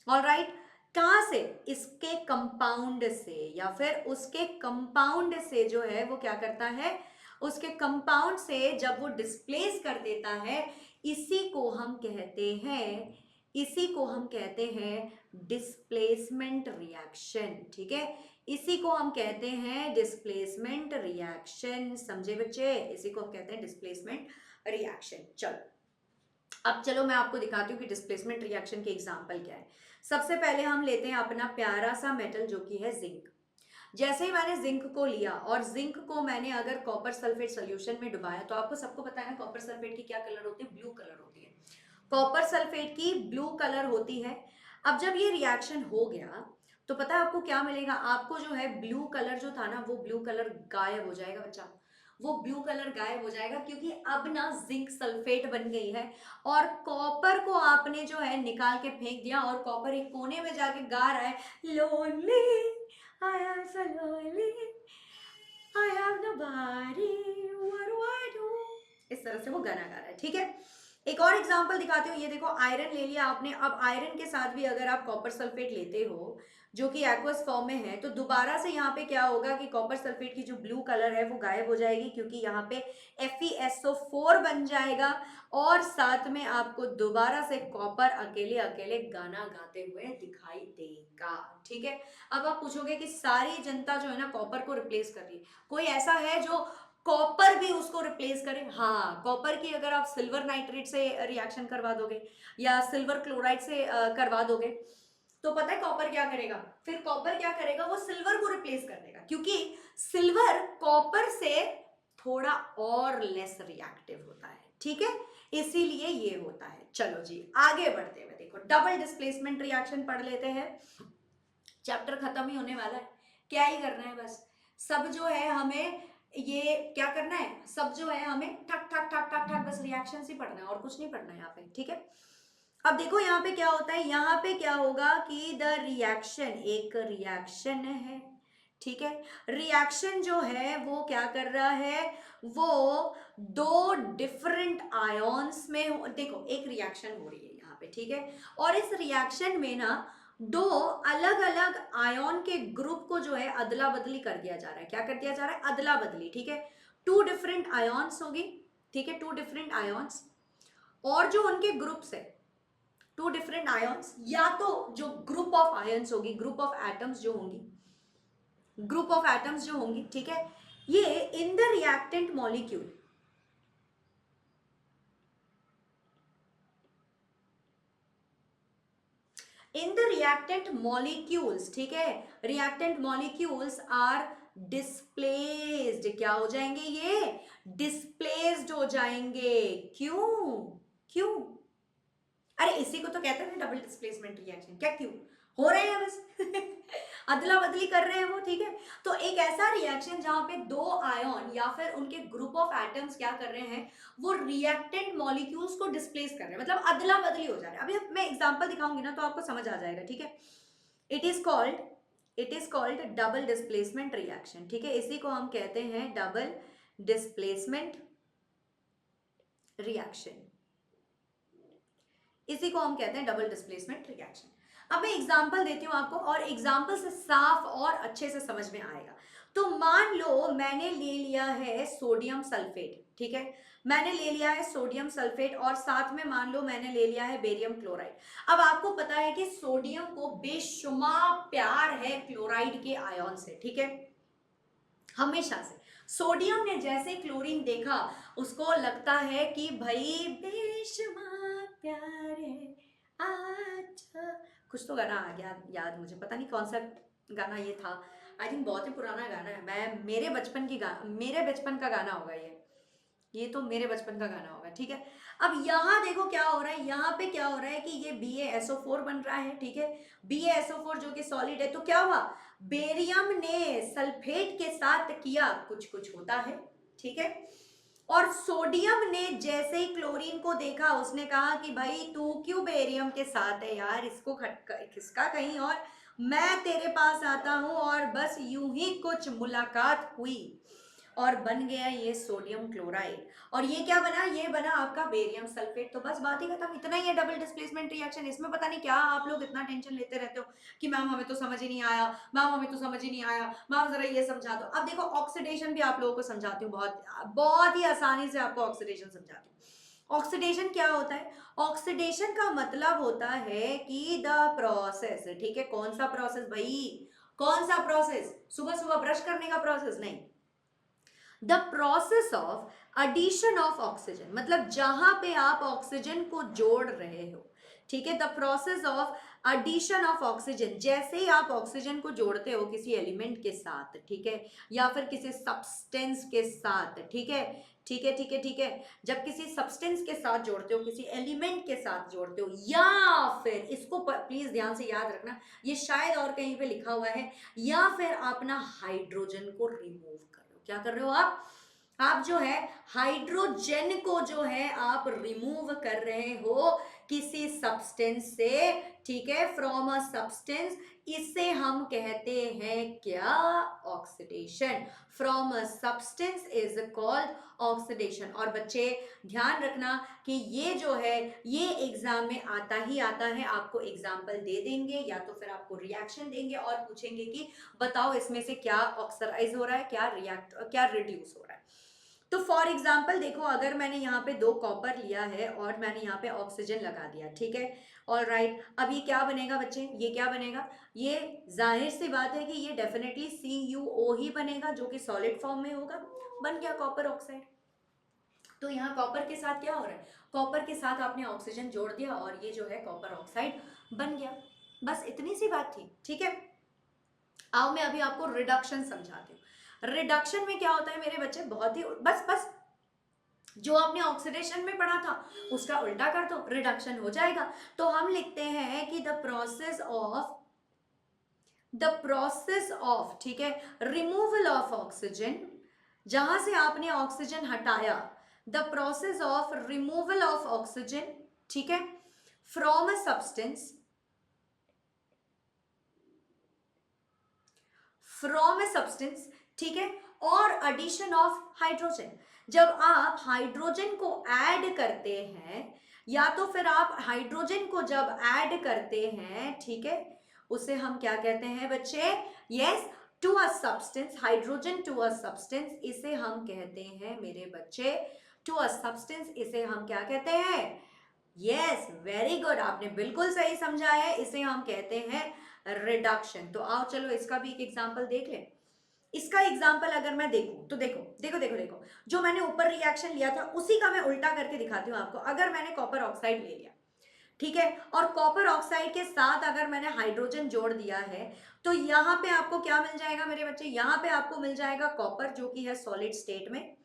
ऑलराइट, कहां से, इसके कंपाउंड से, या फिर उसके कंपाउंड से जो है वो क्या करता है, उसके कंपाउंड से जब वो डिस्प्लेस कर देता है, इसी को हम कहते हैं, इसी को हम कहते हैं डिस्प्लेसमेंट रिएक्शन, ठीक है, इसी को हम कहते हैं डिस्प्लेसमेंट रिएक्शन, समझे बच्चे, इसी को हम कहते हैं डिस्प्लेसमेंट रिएक्शन। चलो अब चलो मैं आपको दिखाती हूँ कि डिस्प्लेसमेंट रिएक्शन के एग्जाम्पल क्या है। सबसे पहले हम लेते हैं अपना प्यारा सा मेटल जो कि है जिंक। जैसे ही मैंने जिंक को लिया और जिंक को मैंने अगर कॉपर सल्फेट सोल्यूशन में डुबाया, तो आपको सबको पता है ना कॉपर सल्फेट की क्या कलर होती है, ब्लू कलर होती है, कॉपर सल्फेट की ब्लू कलर होती है। अब जब ये रिएक्शन हो गया तो पता है आपको क्या मिलेगा, आपको जो है ब्लू कलर जो था ना वो ब्लू कलर गायब हो जाएगा बच्चा, वो ब्लू कलर गायब हो जाएगा, क्योंकि अब ना जिंक सल्फेट बन गई है और कॉपर को आपने जो है निकाल के फेंक दिया और कॉपर एक कोने में जाके गा रहा है lonely I am so lonely I have nobody what do I do, इस तरह से वो गाना गा रहा है, ठीक है। एक और एग्जांपल दिखाती हूँ, ये देखो आयरन ले लिया आपने, अब आयरन के साथ भी अगर आप कॉपर सल्फेट लेते हो जो कि एक्वस फॉर्म में है, तो दोबारा से यहाँ पे क्या होगा कि कॉपर सल्फेट की जो ब्लू कलर है वो गायब हो जाएगी, क्योंकि यहाँ पे FeSO4 बन जाएगा और साथ में आपको दोबारा से कॉपर अकेले अकेले गाना गाते हुए दिखाई देगा, ठीक है। अब आप पूछोगे कि सारी जनता जो है ना कॉपर को रिप्लेस कर रही है, कोई ऐसा है जो कॉपर भी उसको रिप्लेस करे, हाँ, कॉपर की अगर आप सिल्वर नाइट्रेट से रिएक्शन करवा दोगे या सिल्वर क्लोराइड से करवा दोगे, तो पता है कॉपर क्या करेगा, फिर कॉपर क्या करेगा, वो सिल्वर को रिप्लेस कर देगा, क्योंकि सिल्वर कॉपर से थोड़ा और लेस रिएक्टिव होता है, ठीक है, इसीलिए ये होता है। चलो जी आगे बढ़ते हुए देखो डबल डिस्प्लेसमेंट रिएक्शन पढ़ लेते हैं, चैप्टर खत्म ही होने वाला है, क्या ही करना है बस, सब जो है हमें ये क्या करना है, सब जो है हमें ठक ठक ठक ठक ठक बस रिएक्शन ही पढ़ना है और कुछ नहीं पढ़ना है यहाँ पे, ठीक है। अब देखो यहाँ पे क्या होता है, यहाँ पे क्या होगा कि द रिएक्शन, एक रिएक्शन है, ठीक है, रिएक्शन जो है वो क्या कर रहा है, वो दो डिफरेंट आयोन्स में, देखो एक रिएक्शन हो रही है यहाँ पे, ठीक है, और इस रिएक्शन में ना दो अलग अलग आयोन के ग्रुप को जो है अदला बदली कर दिया जा रहा है, क्या कर दिया जा रहा है, अदला बदली, ठीक है, टू डिफरेंट आयोन्स होगी, ठीक है, टू डिफरेंट आयोन्स, और जो उनके ग्रुप्स है, टू डिफरेंट आयन्स, या तो जो ग्रुप ऑफ आयन्स होगी, ग्रुप ऑफ एटम्स जो होंगी, ग्रुप ऑफ एटम्स जो होंगी, ठीक है, ये in the reactant molecule, in the reactant molecules, ठीक है, रिएक्टेंट मॉलिक्यूल्स आर डिस्प्लेस्ड, क्या हो जाएंगे, ये डिस्प्लेस्ड हो जाएंगे, क्यों, क्यों, अरे इसी को तो कहते हैं डबल डिस्प्लेसमेंट रिएक्शन, क्या क्यों हो रहे हैं बस अदला बदली कर रहे हैं वो, ठीक है। तो एक ऐसा रिएक्शन जहां पे दो आयन या फिर उनके ग्रुप ऑफ एटम्स क्या कर रहे हैं, वो रिएक्टेंट मॉलिक्यूल्स को डिस्प्लेस कर रहे हैं, मतलब अदला बदली हो जा रहा है। अभी मैं एग्जांपल दिखाऊंगी ना तो आपको समझ आ जाएगा, ठीक है। It is called double displacement reaction, ठीक है, इसी को हम कहते हैं डबल डिस्प्लेसमेंट रिएक्शन, इसी को हम कहते हैं डबल डिस्प्लेसमेंट रिएक्शन। अब मैं एग्जांपल देती हूं आपको और एग्जांपल से साफ और अच्छे से समझ में आएगा। तो मान लो मैंने ले लिया है सोडियम सल्फेट, ठीक है, मैंने ले लिया है सोडियम सल्फेट और साथ में मान लो मैंने ले लिया है बेरियम क्लोराइड। अब आपको पता है कि सोडियम को बेशुमार प्यार है क्लोराइड के आयन से, ठीक है, हमेशा से। सोडियम ने जैसे क्लोरीन देखा उसको लगता है कि भाई बेशुमार प्यारे अच्छा, कुछ तो गाना आ गया याद, मुझे पता नहीं कौन सा गाना ये था, आई थिंक बहुत ही पुराना गाना है, मैं मेरे बचपन का गाना होगा ये, ये तो मेरे बचपन का गाना होगा, ठीक है। अब यहाँ देखो क्या हो रहा है, यहाँ पे क्या हो रहा है कि ये BaSO4 बन रहा है, ठीक है। BaSO4 जो कि सॉलिड है, तो क्या हुआ, बेरियम ने सल्फेट के साथ किया, कुछ कुछ होता है, ठीक है। और सोडियम ने जैसे ही क्लोरीन को देखा, उसने कहा कि भाई तू क्यों बेरियम के साथ है यार, इसको खिसका कहीं और, मैं तेरे पास आता हूं। और बस यूं ही कुछ मुलाकात हुई और बन गया ये सोडियम क्लोराइड। और ये क्या बना, ये बना आपका बेरियम सल्फेट। तो बस बात ही खत्म, इतना ही है डबल डिस्प्लेसमेंट रिएक्शन। इसमें पता नहीं क्या आप लोग इतना टेंशन लेते रहते हो कि मैम हमें तो समझ ही नहीं आया, मैम हमें तो समझ ही नहीं आया, मैम जरा ये समझा दो। अब देखो ऑक्सीडेशन भी आप लोगों को समझाती हूँ, बहुत बहुत ही आसानी से आपको ऑक्सीडेशन समझाती हूँ। ऑक्सीडेशन क्या होता है, ऑक्सीडेशन का मतलब होता है कि द प्रोसेस, ठीक है। कौन सा प्रोसेस भाई, कौन सा प्रोसेस, सुबह सुबह ब्रश करने का प्रोसेस नहीं, the process of addition of oxygen, मतलब जहां पे आप ऑक्सीजन को जोड़ रहे हो, ठीक है। The process of addition of oxygen, जैसे ही आप ऑक्सीजन को जोड़ते हो किसी एलिमेंट के साथ, ठीक है, या फिर किसी सब्सटेंस के साथ, ठीक है, ठीक है, ठीक है, ठीक है। जब किसी सब्सटेंस के साथ जोड़ते हो, किसी एलिमेंट के साथ जोड़ते हो, या फिर इसको प्लीज ध्यान से याद रखना, ये शायद और कहीं पे लिखा हुआ है, या फिर आप ना हाइड्रोजन को रिमूव कर रहे हो। क्या कर रहे हो आप जो है हाइड्रोजन को जो है आप रिमूव कर रहे हो किसी सब्सटेंस से, ठीक है, फ्रॉम अ सब्सटेंस। इसे हम कहते हैं क्या, oxidation. From a substance is called oxidation. और बच्चे ध्यान रखना कि ये जो है ये एग्जाम में आता ही आता है, आपको एग्जाम्पल दे देंगे या तो फिर आपको रिएक्शन देंगे और पूछेंगे कि बताओ इसमें से क्या ऑक्सीडाइज हो रहा है, क्या रिड्यूस हो रहा है। तो फॉर एग्जाम्पल देखो, अगर मैंने यहाँ पे 2 कॉपर लिया है और मैंने यहाँ पे ऑक्सीजन लगा दिया, ठीक है, ऑल राइट। अब ये क्या बनेगा बच्चे, ये क्या बनेगा, ये जाहिर सी बात है कि ये डेफिनेटली CuO ही बनेगा, जो कि सॉलिड फॉर्म में होगा, बन गया कॉपर ऑक्साइड। तो यहाँ कॉपर के साथ क्या हो रहा है, कॉपर के साथ आपने ऑक्सीजन जोड़ दिया और ये जो है कॉपर ऑक्साइड बन गया। बस इतनी सी बात थी, ठीक है। आओ मैं अभी आपको रिडक्शन समझाती हूँ। रिडक्शन में क्या होता है मेरे बच्चे, बहुत ही बस बस जो आपने ऑक्सीडेशन में पढ़ा था उसका उल्टा कर दो, रिडक्शन हो जाएगा। तो हम लिखते हैं कि द प्रोसेस ऑफ, ठीक है, रिमूवल ऑफ ऑक्सीजन, जहां से आपने ऑक्सीजन हटाया, the process of removal of oxygen, ठीक है, फ्रॉम अ सब्सटेंस, ठीक है, और एडिशन ऑफ हाइड्रोजन। जब आप हाइड्रोजन को ऐड करते हैं, या तो फिर आप हाइड्रोजन को जब ऐड करते हैं, ठीक है, उसे हम क्या कहते हैं बच्चे, yes, to a substance, hydrogen to a substance, इसे हम कहते हैं मेरे बच्चे, टू अ सब्सटेंस, इसे हम क्या कहते हैं, यस, वेरी गुड, आपने बिल्कुल सही समझा है, इसे हम कहते हैं रिडक्शन। तो आओ चलो इसका भी एक एग्जांपल देख लें। इसका एग्जाम्पल अगर मैं देखूं तो देखो देखो देखो देखो, जो मैंने ऊपर रिएक्शन लिया था उसी का मैं उल्टा करके दिखाती हूँ आपको। अगर मैंने कॉपर ऑक्साइड ले लिया, ठीक है, और कॉपर ऑक्साइड के साथ अगर मैंने हाइड्रोजन जोड़ दिया है, तो यहाँ पे आपको क्या मिल जाएगा मेरे बच्चे, यहाँ पे आपको मिल जाएगा कॉपर, जो कि है सॉलिड स्टेट में,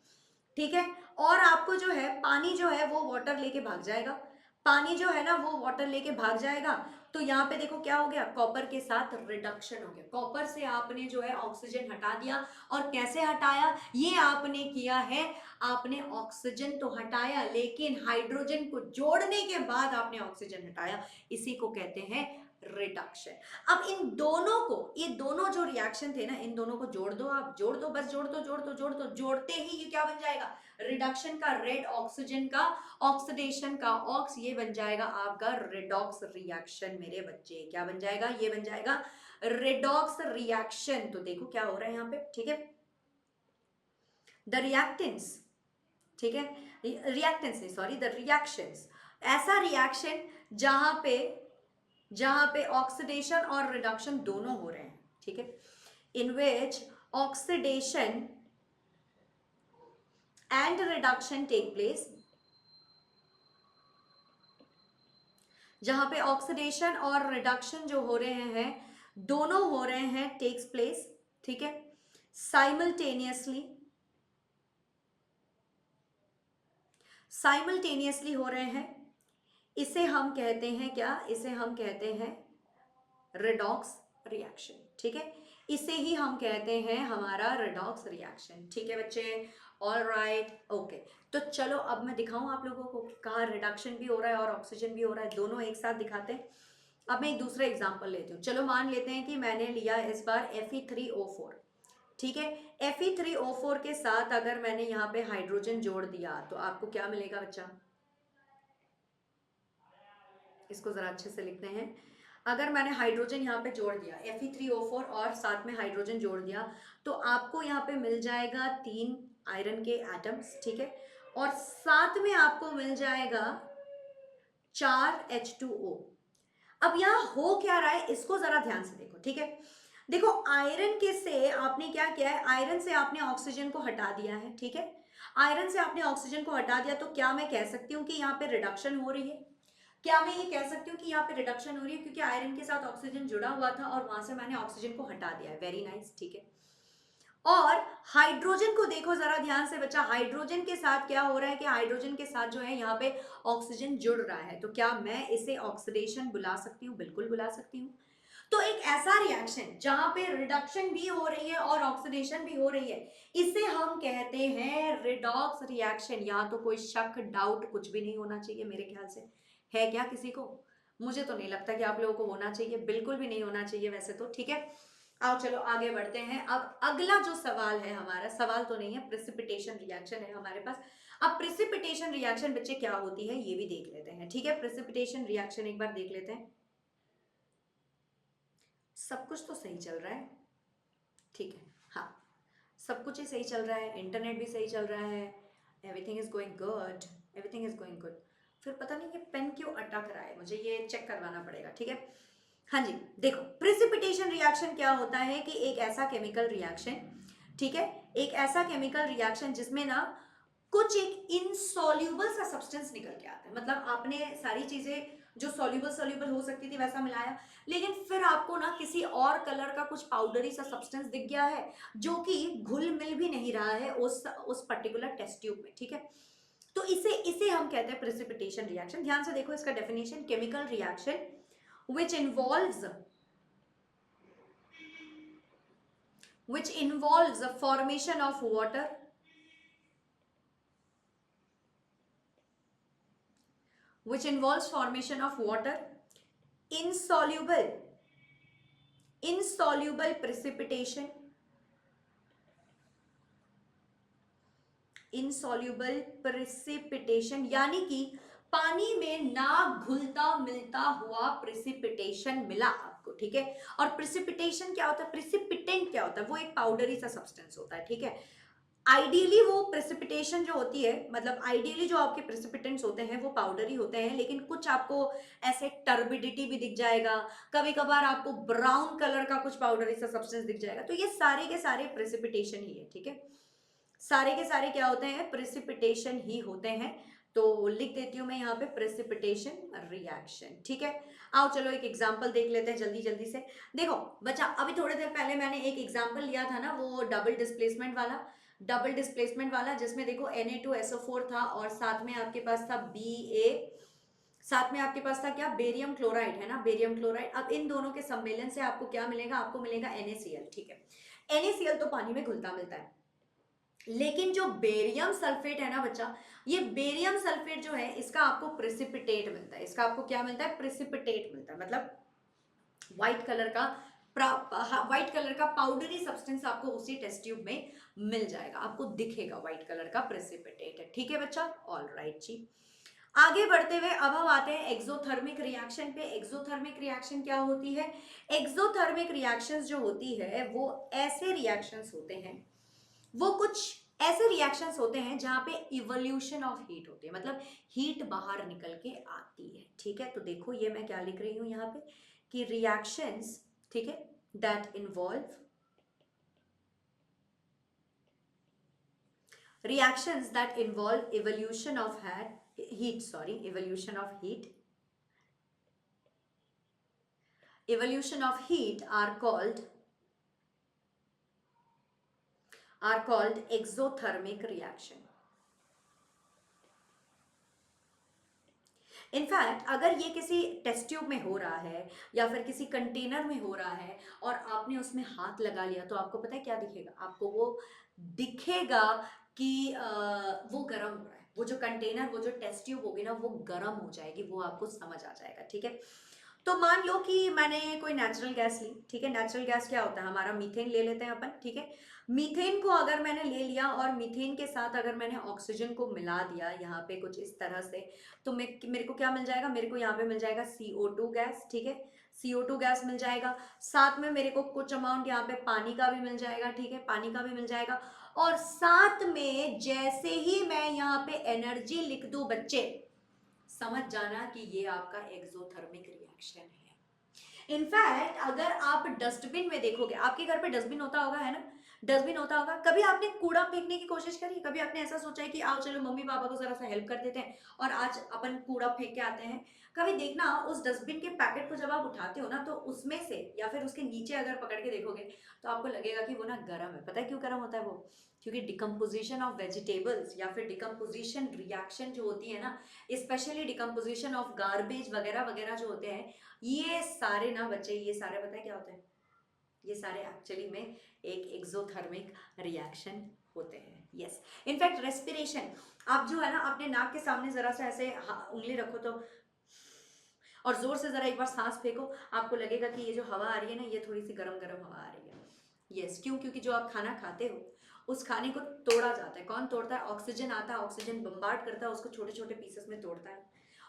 ठीक है। और आपको जो है पानी जो है वो वाटर लेके भाग जाएगा, पानी जो है ना वो वाटर लेके भाग जाएगा। तो यहाँ पे देखो क्या हो गया, कॉपर के साथ रिडक्शन हो गया, कॉपर से आपने जो है ऑक्सीजन हटा दिया। और कैसे हटाया, ये आपने किया है, आपने ऑक्सीजन तो हटाया लेकिन हाइड्रोजन को जोड़ने के बाद आपने ऑक्सीजन हटाया, इसी को कहते हैं रिडक्शन। अब इन दोनों को, ये दोनों जो रिएक्शन थे ना, इन दोनों को जोड़ दो, आप जोड़ दो, बस जोड़ दो जोड़ दो जोड़ दो, जोड़ते ही ये क्या बन जाएगा, रिडक्शन का रेड, ऑक्सीजन का ऑक्सीडेशन का ऑक्स, ये बन जाएगा आपका रेडॉक्स रिएक्शन मेरे बच्चे। क्या बन जाएगा, ये बन जाएगा रेडॉक्स रिएक्शन। तो देखो क्या हो रहा है यहाँ पे, ठीक है, द रिएक्टेंस, ठीक है, रिएक्टेंस नहीं सॉरी, द रिएक्शंस, ऐसा रिएक्शन जहां पे ऑक्सीडेशन और रिडक्शन दोनों हो रहे हैं, ठीक है, in which oxidation and reduction take place, जहां पे ऑक्सीडेशन और रिडक्शन जो हो रहे हैं दोनों हो रहे हैं, टेक्स प्लेस, ठीक है, साइमल्टेनियसली, साइमल्टेनियसली हो रहे हैं, इसे हम कहते हैं क्या, इसे हम कहते हैं रेडॉक्स रिएक्शन। ठीक है, इसे ही हम कहते हैं हमारा रेडॉक्स रिएक्शन। ठीक है बच्चे, ऑल राइट, ओके। तो चलो अब मैं दिखाऊं आप लोगों को, कहाँ रिडक्शन भी हो रहा है और ऑक्सीजन भी हो रहा है, दोनों एक साथ दिखाते हैं। अब मैं एक दूसरा एग्जांपल लेती हूँ। चलो मान लेते हैं कि मैंने लिया इस बार Fe3O4। ठीक है, Fe3O4 के साथ अगर मैंने यहाँ पे हाइड्रोजन जोड़ दिया तो आपको क्या मिलेगा बच्चा, इसको जरा अच्छे से लिखते हैं। अगर मैंने हाइड्रोजन यहाँ पे जोड़ दिया Fe3O4 और साथ में हाइड्रोजन जोड़ दिया तो आपको यहाँ पे मिल जाएगा 3 आयरन के एटम्स। ठीक है, और साथ में आपको मिल जाएगा 4 H2O। अब यहाँ हो क्या रहा है, इसको जरा ध्यान से देखो। ठीक है, देखो आयरन के से आपने क्या किया है, आयरन से आपने ऑक्सीजन को हटा दिया है। ठीक है, आयरन से आपने ऑक्सीजन को हटा दिया तो क्या मैं कह सकती हूँ कि यहाँ पे रिडक्शन हो रही है? क्या मैं ये कह सकती हूँ कि यहाँ पे रिडक्शन हो रही है क्योंकि आयरन के साथ ऑक्सीजन जुड़ा हुआ था और वहां से मैंने ऑक्सीजन को हटा दिया है। Very nice. ठीक है, और हाइड्रोजन को देखो जरा ध्यान से बच्चा, हाइड्रोजन के साथ क्या हो रहा है कि हाइड्रोजन के साथ जो है यहाँ पे ऑक्सीजन जुड़ रहा है, तो क्या मैं इसे ऑक्सीडेशन बुला सकती हूँ? बिल्कुल बुला सकती हूँ। तो एक ऐसा रिएक्शन जहां पे रिडक्शन भी हो रही है और ऑक्सीडेशन भी हो रही है, इसे हम कहते हैं रिडॉक्स रिएक्शन। यहाँ तो कोई शक डाउट कुछ भी नहीं होना चाहिए मेरे ख्याल से, है क्या किसी को? मुझे तो नहीं लगता कि आप लोगों को होना चाहिए, बिल्कुल भी नहीं होना चाहिए वैसे तो। ठीक है, आओ चलो आगे बढ़ते हैं। अब अगला जो सवाल है हमारा, सवाल तो नहीं है, प्रेसिपिटेशन रिएक्शन है हमारे पास। अब प्रेसिपिटेशन रिएक्शन बच्चे क्या होती है ये भी देख लेते हैं। ठीक है, प्रेसिपिटेशन रिएक्शन एक बार देख लेते हैं। सब कुछ तो सही चल रहा है, ठीक है, हाँ सब कुछ ही सही चल रहा है, इंटरनेट भी सही चल रहा है, everything is going good, everything is going good. फिर पता नहीं ये पेन क्यों अटक रहा है, मुझे ये चेक करवाना पड़ेगा। ठीक है, हाँ जी, देखो प्रेसिपिटेशन रिएक्शन क्या होता है कि एक ऐसा केमिकल रिएक्शन, ठीक है, एक ऐसा केमिकल रिएक्शन जिसमें ना कुछ एक इनसॉल्यूबल सा सब्सटेंस निकल के आता है। मतलब आपने सारी चीजें जो सॉल्यूबल सॉल्यूबल हो सकती थी वैसा मिलाया, लेकिन फिर आपको ना किसी और कलर का कुछ पाउडरी सा सब्सटेंस दिख गया है जो कि घुल मिल भी नहीं रहा है उस पर्टिकुलर टेस्ट ट्यूब में। ठीक है, तो इसे इसे हम कहते हैं प्रेसिपिटेशन रिएक्शन। ध्यान से देखो इसका definition, chemical reaction which involves the formation of water, insoluble precipitation, यानी कि पानी में ना घुलता मिलता हुआ प्रेसिपिटेशन मिला आपको। ठीक है, और प्रेसिपिटेशन क्या होता है, प्रेसिपिटेंट क्या होता है, वो एक पाउडरी सा सब्सटेंस होता है। ठीक है, आइडियली वो प्रेसिपिटेशन जो होती है, मतलब आइडियली जो आपके प्रेसिपिटेंट्स होते हैं वो पाउडरी होते हैं, लेकिन कुछ आपको ऐसे टर्बिडिटी भी दिख जाएगा, कभी कभार आपको ब्राउन कलर का कुछ पाउडरी सा सब्सटेंस दिख जाएगा, तो ये सारे के सारे प्रेसिपिटेशन ही है। ठीक है, सारे के सारे क्या होते हैं, प्रेसिपिटेशन ही होते हैं। तो लिख देती हूं मैं यहाँ पे प्रेसिपिटेशन रिएक्शन। ठीक है, आओ चलो एक एग्जांपल देख लेते हैं जल्दी जल्दी से। देखो बच्चा, अभी थोड़ी देर पहले मैंने एक एग्जांपल लिया था ना, वो डबल डिस्प्लेसमेंट वाला जिसमें देखो Na2SO4 था और साथ में आपके पास था साथ में आपके पास था क्या, बेरियम क्लोराइड है ना, बेरियम क्लोराइड। अब इन दोनों के सम्मेलन से आपको क्या मिलेगा, आपको मिलेगा NaCl। ठीक है, NaCl तो पानी में घुलता मिलता है, लेकिन जो बेरियम सल्फेट है ना बच्चा, ये बेरियम सल्फेट जो है इसका आपको प्रेसिपिटेट मिलता है। इसका आपको क्या मिलता है, प्रेसिपिटेट मिलता है, मतलब व्हाइट कलर का पाउडरी सब्सटेंस आपको उसी टेस्ट ट्यूब में मिल जाएगा, आपको दिखेगा व्हाइट कलर का प्रेसिपिटेट है। ठीक है बच्चा, ऑल राइट जी। आगे बढ़ते हुए अब हम आते हैं एक्सोथर्मिक रिएक्शन पे। एक्सोथर्मिक रिएक्शन क्या होती है, एक्सोथर्मिक रिएक्शंस जो होती है वो ऐसे रिएक्शंस होते हैं, वो कुछ ऐसे रिएक्शंस होते हैं जहां पे इवोल्यूशन ऑफ हीट होती है, मतलब हीट बाहर निकल के आती है। ठीक है, तो देखो ये मैं क्या लिख रही हूं यहाँ पे कि रिएक्शंस, ठीक है, that involve evolution of heat, evolution of heat are called exothermic reaction. In fact अगर ये किसी टेस्ट ट्यूब में हो रहा है या फिर किसी कंटेनर में हो रहा है और आपने उसमें हाथ लगा लिया, तो आपको पता है क्या दिखेगा? आपको वो दिखेगा कि वो गर्म हो रहा है, वो जो कंटेनर, वो जो टेस्ट ट्यूब होगी ना, वो गर्म हो जाएगी, वो आपको समझ आ जाएगा, ठीक है। तो मान लो कि मैंने कोई नेचुरल गैस ली, ठीक है। नेचुरल गैस क्या होता है? हमारा मीथेन ले लेते हैं अपन, ठीक है। मीथेन को अगर मैंने ले लिया और मीथेन के साथ अगर मैंने ऑक्सीजन को मिला दिया यहाँ पे कुछ इस तरह से, तो मेरे को क्या मिल जाएगा? मेरे को यहाँ पे मिल जाएगा CO2 गैस, ठीक है। CO2 गैस मिल जाएगा, साथ में मेरे को कुछ अमाउंट यहाँ पे पानी का भी मिल जाएगा, ठीक है, पानी का भी मिल जाएगा। और साथ में जैसे ही मैं यहाँ पे एनर्जी लिख दूं बच्चे, समझ जाना कि ये आपका एक्सोथर्मिक रिएक्शन है। इनफैक्ट अगर आप डस्टबिन में देखोगे, आपके घर पे डस्टबिन होता होगा, है ना? डस्टबिन होता होगा। कभी आपने कूड़ा फेंकने की कोशिश करी? कभी आपने ऐसा सोचा है कि आओ चलो मम्मी पापा को जरा सा हेल्प कर देते हैं और आज अपन कूड़ा फेंक के आते हैं? कभी देखना उस डस्टबिन के पैकेट को जब आप उठाते हो ना, तो उसमें से या फिर उसके नीचे अगर पकड़ के देखोगे तो आपको लगेगा कि वो ना गर्म है। पता है क्यों गर्म होता है वो? क्योंकि डिकम्पोजिशन ऑफ वेजिटेबल्स या फिर डिकम्पोजिशन रिएक्शन जो होती है ना, स्पेशली डिकम्पोजिशन ऑफ गार्बेज वगैरह वगैरह जो होते हैं, ये सारे ना बच्चे, ये सारे पता है क्या होते हैं? ये सारे एक्चुअली में एक एक्सोथर्मिक रिएक्शन होते हैं। यस, इनफैक्ट रेस्पिरेशन, आप जो है ना अपने नाक के सामने जरा सा ऐसे उंगली रखो तो और जोर से जरा एक बार सांस फेंको, आपको लगेगा कि ये जो हवा आ रही है ना, ये थोड़ी सी गरम गरम हवा आ रही है। यस, क्यों? क्योंकि जो आप खाना खाते हो उस खाने को तोड़ा जाता है। कौन तोड़ता है? ऑक्सीजन आता है, ऑक्सीजन बम्बार्ड करता है उसको, छोटे छोटे पीसेस में तोड़ता है,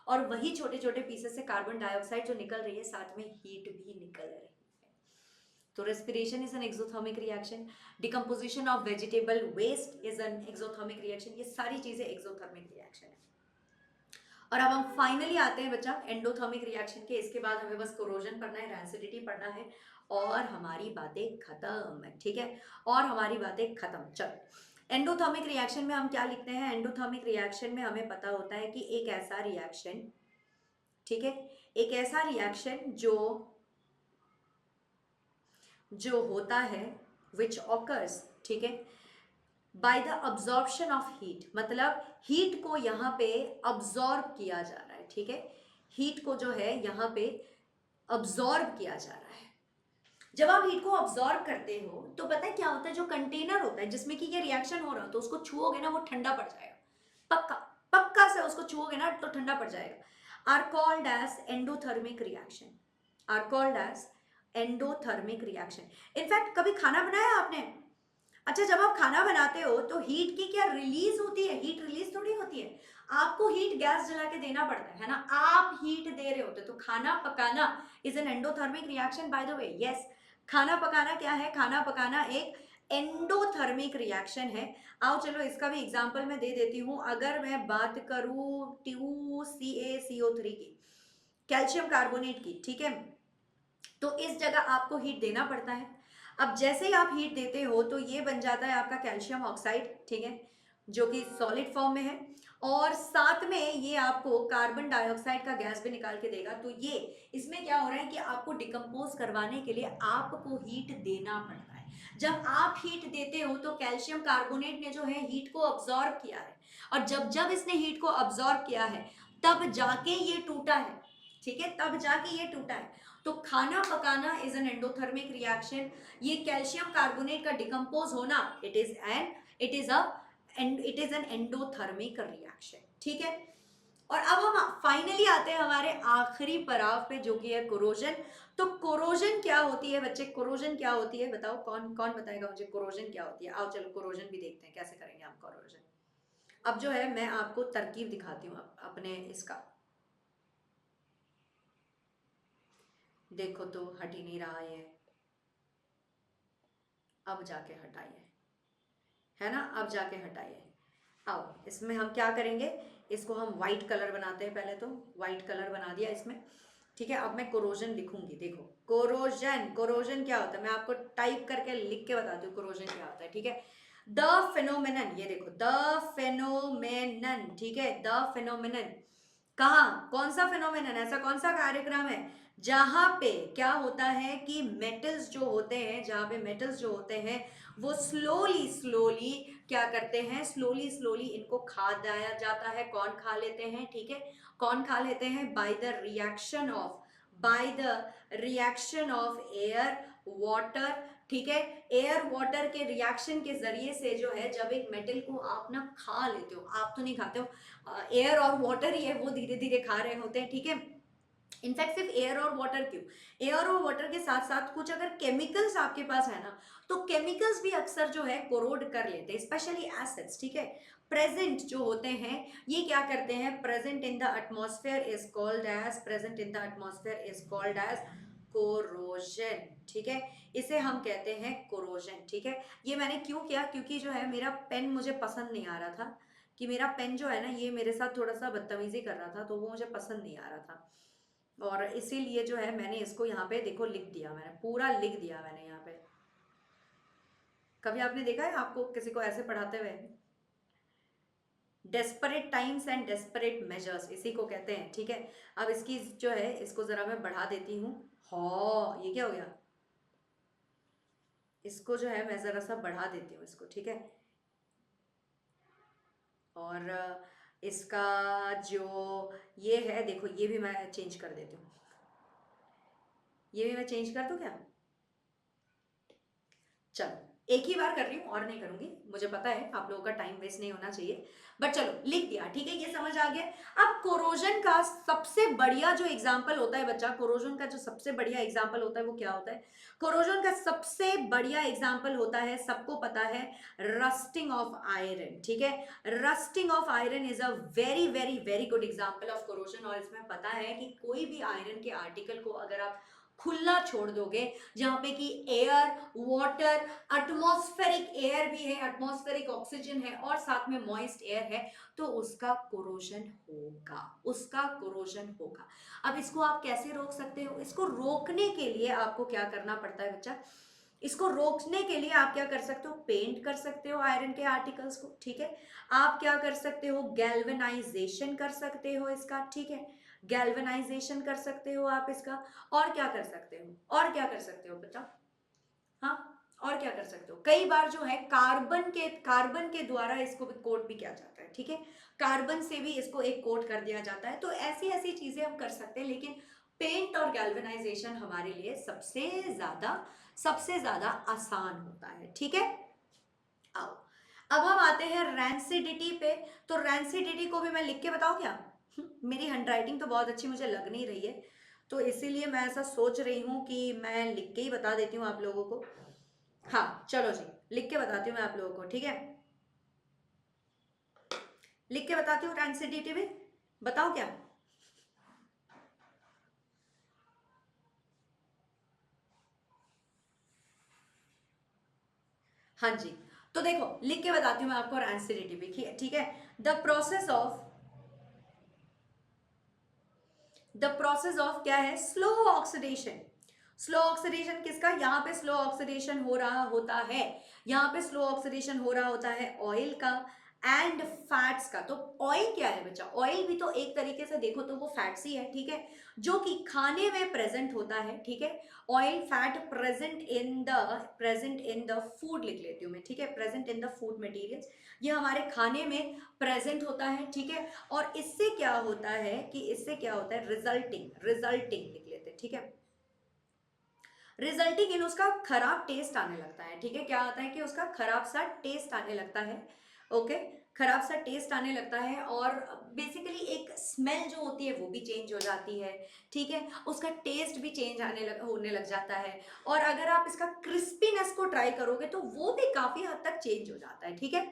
और वही छोटे छोटे पीसेस से कार्बन डाइऑक्साइड जो निकल रही है, साथ में हीट भी निकल रही है। तो respiration is an exothermic reaction, decomposition of vegetable waste is an exothermic reaction. ये सारी चीजें एक्सोथर्मिक रिएक्शन है। और अब हम फाइनली आते हैं बच्चा एंडोथर्मिक रिएक्शन के। इसके बाद हमें बस कोरोजन पढ़ना है, रैंसिडिटी पढ़ना है, और हमारी बातें खत्म, ठीक है। और हमारी बातें खत्म। चलो, एंडोथर्मिक रिएक्शन में हम क्या लिखते हैं? एंडोथर्मिक रिएक्शन में हमें पता होता है कि एक ऐसा रिएक्शन, ठीक है, एक ऐसा रिएक्शन जो होता है विच ऑकर्स, ठीक है, by the absorption of heat. मतलब हीट को यहाँ पे अब्जॉर्ब किया जा रहा है, ठीक है। हीट को जो है यहाँ पे अब्जॉर्ब किया जा रहा है। जब आप हीट को अब्जॉर्ब करते हो तो पता है क्या होता है? जो कंटेनर होता है जिसमें कि ये रिएक्शन हो रहा है, तो उसको छुओगे ना, वो ठंडा पड़ जाएगा। पक्का पक्का से उसको छुओगे ना तो ठंडा पड़ जाएगा। Are called as endothermic reaction, are called as endothermic reaction. In fact कभी खाना बनाया आपने? अच्छा, जब आप खाना बनाते हो तो हीट की क्या रिलीज होती है? हीट रिलीज थोड़ी होती है, आपको हीट गैस जला के देना पड़ता है ना, आप हीट दे रहे होते। तो खाना पकाना is an endothermic reaction by the way. Yes, खाना पकाना क्या है? खाना पकाना एक एंडोथर्मिक रिएक्शन है। आओ चलो इसका भी एग्जांपल मैं दे देती हूँ। अगर मैं बात करूँ 2CaCO3 की, कैल्शियम कार्बोनेट की, ठीक है, तो इस जगह आपको हीट देना पड़ता है। अब जैसे ही आप हीट देते हो तो ये बन जाता है आपका कैल्शियम ऑक्साइड, ठीक है, जो कि सॉलिड फॉर्म में है, और साथ में ये आपको कार्बन डाइऑक्साइड का गैस भी निकाल के देगा। तो ये इसमें क्या हो रहा है कि आपको डिकम्पोज करवाने के लिए आपको हीट देना पड़ता है। जब आप हीट देते हो तो कैल्शियम कार्बोनेट ने जो है हीट को अब्जॉर्ब किया है, और जब जब इसने हीट को अब्जॉर्ब किया है तब जाके ये टूटा है, ठीक है, तब जाके ये टूटा है। तो खाना पकाना इज एन एंडोथर्मिक रिएक्शन। ये कैल्शियम कार्बोनेट का डिकम्पोज होना, it is an endothermic reaction, ठीक है। और अब हम फाइनली आते हैं हमारे आखिरी पड़ाव पे, जो कि है कोरोजन। तो कोरोजन क्या होती है बच्चे? कोरोजन क्या होती है बताओ, कौन कौन बताएगा मुझे कोरोजन क्या होती है? आओ चलो कोरोजन भी देखते हैं कैसे करेंगे हम कोरोजन। अब जो है मैं आपको तरकीब दिखाती हूँ अपने इसका। देखो तो हट ही नहीं रहा ये, अब जाके हटाइए, है ना, अब जाके हटाइए। आओ इसमें हम क्या करेंगे, इसको हम वाइट कलर बनाते हैं। पहले तो वाइट कलर बना दिया इसमें, ठीक है। अब मैं कोरोजन लिखूंगी। देखो कोरोजन, कोरोजन क्या होता है मैं आपको टाइप करके लिख के बताती हूँ कोरोजन क्या होता है, ठीक है। द फेनोमेनन, ये देखो द फेनोमेनन, ठीक है, द फेनोमेनन। कहाँ? कौन सा फेनोमेनन? ऐसा कौन सा कार्यक्रम है जहां पे क्या होता है कि मेटल्स जो होते हैं, जहां पे मेटल्स जो होते हैं वो स्लोली स्लोली क्या करते हैं, स्लोली स्लोली इनको खा दिया जाता है। कौन खा लेते हैं, ठीक है, कौन खा लेते हैं, by the reaction of air water, ठीक है। एयर वाटर के रिएक्शन के जरिए से जो है, जब एक मेटल को आप ना खा लेते हो, आप तो नहीं खाते हो, एयर और वाटर ही है वो धीरे धीरे खा रहे होते हैं, ठीक है। इनफैक्ट सिर्फ एयर और वाटर क्यों, एयर और वाटर के साथ साथ कुछ अगर केमिकल्स आपके पास है ना, तो केमिकल्स भी अक्सर जो है कोरोड कर लेते हैं, स्पेशली एसिड्स, ठीक है। प्रेजेंट जो होते हैं ये क्या करते हैं, present in the atmosphere is called as, present in the atmosphere is called as corrosion, ठीक है। इसे हम कहते हैं कोरोजन, ठीक है। ये मैंने क्यों किया, क्योंकि जो है मेरा पेन मुझे पसंद नहीं आ रहा था, कि मेरा पेन जो है ना ये मेरे साथ थोड़ा सा बदतमीजी कर रहा था, तो वो मुझे पसंद नहीं आ रहा था, और इसीलिए जो है मैंने इसको यहाँ पे देखो लिख दिया, मैंने पूरा लिख दिया मैंने यहाँ पे। कभी आपने देखा है आपको किसी को ऐसे पढ़ाते हुए, desperate times and desperate measures इसी को कहते हैं, ठीक है। अब इसकी जो है इसको जरा मैं बढ़ा देती हूँ, हाँ ये क्या हो गया, इसको जो है मैं जरा सा बढ़ा देती हूँ इसको, ठीक है। और इसका जो ये है देखो, ये भी मैं चेंज कर देती हूँ, ये भी मैं चेंज कर दूँ क्या, चलो एक ही बार कर रही हूँ और नहीं करूंगी, मुझे पता है आप लोगों का टाइम वेस्ट नहीं होना चाहिए, बट चलो लिख दिया, ठीक है, ये समझ आ गया। अब कोरोजन का सबसे बढ़िया जो एग्जाम्पल होता है बच्चा, कोरोजन का जो सबसे बढ़िया एग्जाम्पल होता है वो क्या होता है, कोरोजन का सबसे बढ़िया एग्जाम्पल होता है, सबको पता है, रस्टिंग ऑफ आयरन, ठीक है। Rusting of iron is a very very very good example of corrosion, और इसमें पता है कि कोई भी आयरन के आर्टिकल को अगर आप खुला छोड़ दोगे, जहां पे कि एयर वाटर, एटमॉस्फेरिक एयर भी है, एटमॉस्फेरिक ऑक्सीजन है और साथ में मॉइस्ट एयर है, तो उसका कोरोजन होगा, उसका कोरोजन होगा। अब इसको आप कैसे रोक सकते हो, इसको रोकने के लिए आपको क्या करना पड़ता है बच्चा, इसको रोकने के लिए आप क्या कर सकते हो, पेंट कर सकते हो आयरन के आर्टिकल्स को, ठीक है। आप क्या कर सकते हो, गैल्वेनाइजेशन कर सकते हो इसका, ठीक है, गैल्वेनाइजेशन कर सकते हो आप इसका। और क्या कर सकते हो, और क्या कर सकते हो बच्चा, हाँ और क्या कर सकते हो, कई बार जो है कार्बन के द्वारा इसको भी कोट भी किया जाता है, ठीक है, कार्बन से भी इसको एक कोट कर दिया जाता है, तो ऐसी ऐसी चीजें हम कर सकते हैं, लेकिन पेंट और गैल्वेनाइजेशन हमारे लिए सबसे ज्यादा आसान होता है, ठीक है। आओ अब हम आते हैं रैंसिडिटी पे, तो रैंसिडिटी को भी मैं लिख के बताऊं क्या, मेरी हैंडराइटिंग तो बहुत अच्छी मुझे लग नहीं रही है, तो इसीलिए मैं ऐसा सोच रही हूँ कि मैं लिख के ही बता देती हूँ आप लोगों को। हाँ चलो जी, लिख के बताती हूँ मैं आप लोगों को, ठीक है, लिख के बताती हूँ रैंसिडिटी भी, बताओ क्या, हाँ जी, तो देखो लिख के बताती हूँ मैं आपको रैंसिडिटी भी, ठीक है। द प्रोसेस ऑफ क्या है, स्लो ऑक्सीडेशन, स्लो ऑक्सीडेशन किसका, यहाँ पे स्लो ऑक्सीडेशन हो रहा होता है, यहाँ पे स्लो ऑक्सीडेशन हो रहा होता है ऑयल का एंड फैट्स का। तो ऑयल क्या है बच्चा, ऑयल भी तो एक तरीके से देखो तो वो फैट्स ही है, ठीक है, जो कि खाने में प्रेजेंट होता है, ठीक है। Oil fat present in the food लिख लेती हूँ मैं, ठीक है, present in the food materials, ये हमारे खाने में प्रेजेंट होता है, ठीक है। और इससे क्या होता है कि इससे क्या होता है, रिजल्टिंग लिख लेते हैं, ठीक है, रिजल्टिंग इन उसका खराब टेस्ट आने लगता है, ठीक है, क्या होता है कि उसका खराब सा टेस्ट आने लगता है, ओके, खराब सा टेस्ट आने लगता है, और बेसिकली एक स्मेल जो होती है वो भी चेंज हो जाती है, ठीक है, उसका टेस्ट भी चेंज होने लग जाता है, और अगर आप इसका क्रिस्पीनेस को ट्राई करोगे तो वो भी काफी हद तक चेंज हो जाता है, ठीक है।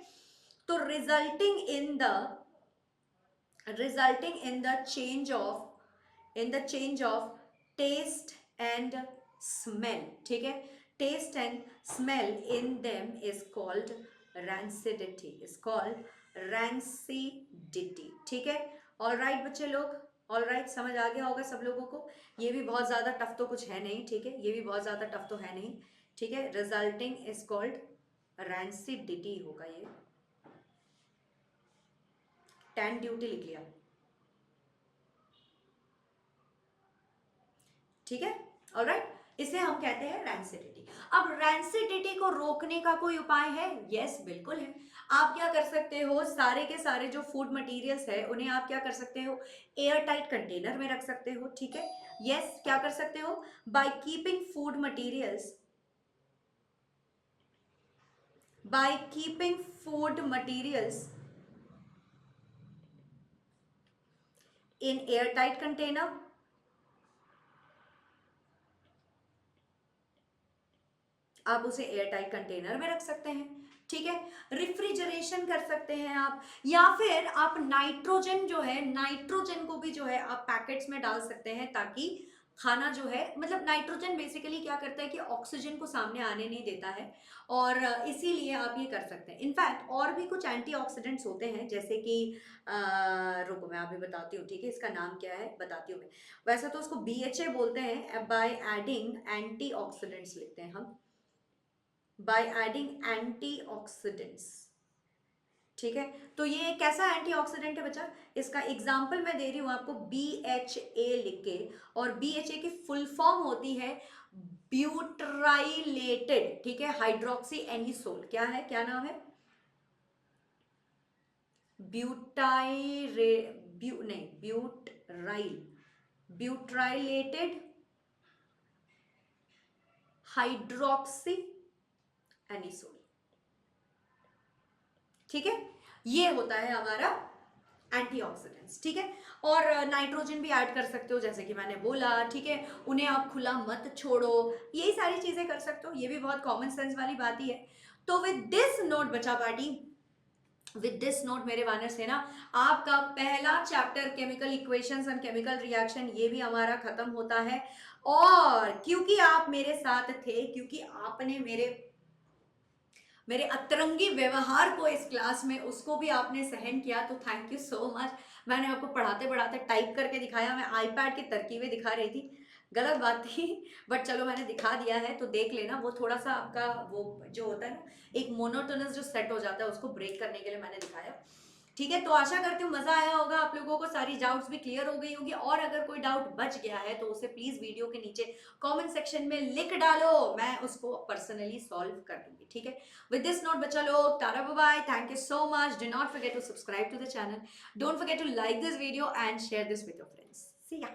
तो resulting in the change of taste and smell, ठीक है, taste and smell in them is called rancidity, ठीक है। ऑल राइट बच्चे लोग, ऑल राइट, समझ आ गया होगा सब लोगों को, ये भी बहुत ज्यादा टफ तो कुछ है नहीं, ठीक है, ये भी बहुत ज्यादा टफ तो है नहीं, ठीक है, रिजल्टिंग इज कॉल्ड रैंसिडिटी होगा ये, टैन ड्यूटी लिख लिया, ठीक है, ऑलराइट, इसे हम कहते हैं रैंसिडिटी। अब रैंसिडिटी को रोकने का कोई उपाय है? यस, बिल्कुल है। आप क्या कर सकते हो, सारे के सारे जो फूड मटेरियल्स है उन्हें आप क्या कर सकते हो, एयर टाइट कंटेनर में रख सकते हो, ठीक है। यस, क्या कर सकते हो, by keeping food materials, by keeping food materials in airtight container, आप उसे एयरटाइट कंटेनर में रख सकते हैं, ठीक है। रिफ्रिजरेशन कर सकते हैं आप, या फिर आप नाइट्रोजन जो है, नाइट्रोजन को भी जो है आप पैकेट्स में डाल सकते हैं, ताकि खाना जो है, मतलब नाइट्रोजन बेसिकली क्या करता है कि ऑक्सीजन को सामने आने नहीं देता है, और इसीलिए आप ये कर सकते हैं। इनफैक्ट और भी कुछ एंटीऑक्सीडेंट्स होते हैं, जैसे कि रुको मैं अभी बताती हूँ, ठीक है, इसका नाम क्या है बताती हूँ मैं। वैसे तो उसको BHA बोलते हैं, बाय एडिंग एंटीऑक्सीडेंट्स लिखते हैं हम, बाय एडिंग एंटीऑक्सीडेंट्स, ठीक है। तो ये कैसा एंटीऑक्सीडेंट है बच्चा, इसका एग्जांपल मैं दे रही हूं आपको, BHA लिख के, और BHA की फुल फॉर्म होती है ब्यूटराइलेटेड, ठीक है, हाइड्रोक्सी एनिसोल। क्या है, क्या नाम है, ब्यूटराइलेटेड हाइड्रोक्सी एनिसोल, ठीक है। ये होता है हमारा एंटीऑक्सीडेंट्स, ठीक है। और नाइट्रोजन भी ऐड कर सकते हो, जैसे कि मैंने बोला, ठीक है। उन्हें आप खुला मत छोड़ो, यही सारी चीजें कर सकते हो, ये भी बहुत कॉमन सेंस वाली बात ही है। तो विद दिस नोट बचा पार्टी, विद दिस नोट मेरे वानर सेना, आपका पहला chapter chemical equations and chemical reaction ये भी हमारा खत्म होता है। और क्योंकि आप मेरे साथ थे, क्योंकि आपने मेरे अतरंगी व्यवहार को इस क्लास में, उसको भी आपने सहन किया, तो थैंक यू सो मच। मैंने आपको पढ़ाते पढ़ाते टाइप करके दिखाया, मैं आईपैड की तरकीबें दिखा रही थी, गलत बात थी, बट चलो मैंने दिखा दिया है, तो देख लेना। वो थोड़ा सा आपका वो जो होता है ना, एक मोनोटोनस जो सेट हो जाता है, उसको ब्रेक करने के लिए मैंने दिखाया, ठीक है। तो आशा करती हूँ मजा आया होगा आप लोगों को, सारी डाउट्स भी क्लियर हो गई होंगी, और अगर कोई डाउट बच गया है तो उसे प्लीज वीडियो के नीचे कमेंट सेक्शन में लिख डालो, मैं उसको पर्सनली सॉल्व कर दूंगी, ठीक है। विद दिस नोट बच्चा लोग, टाटा bye bye, thank you so much, do not forget to subscribe to the channel, don't forget to like this video and share this with your friends, see या।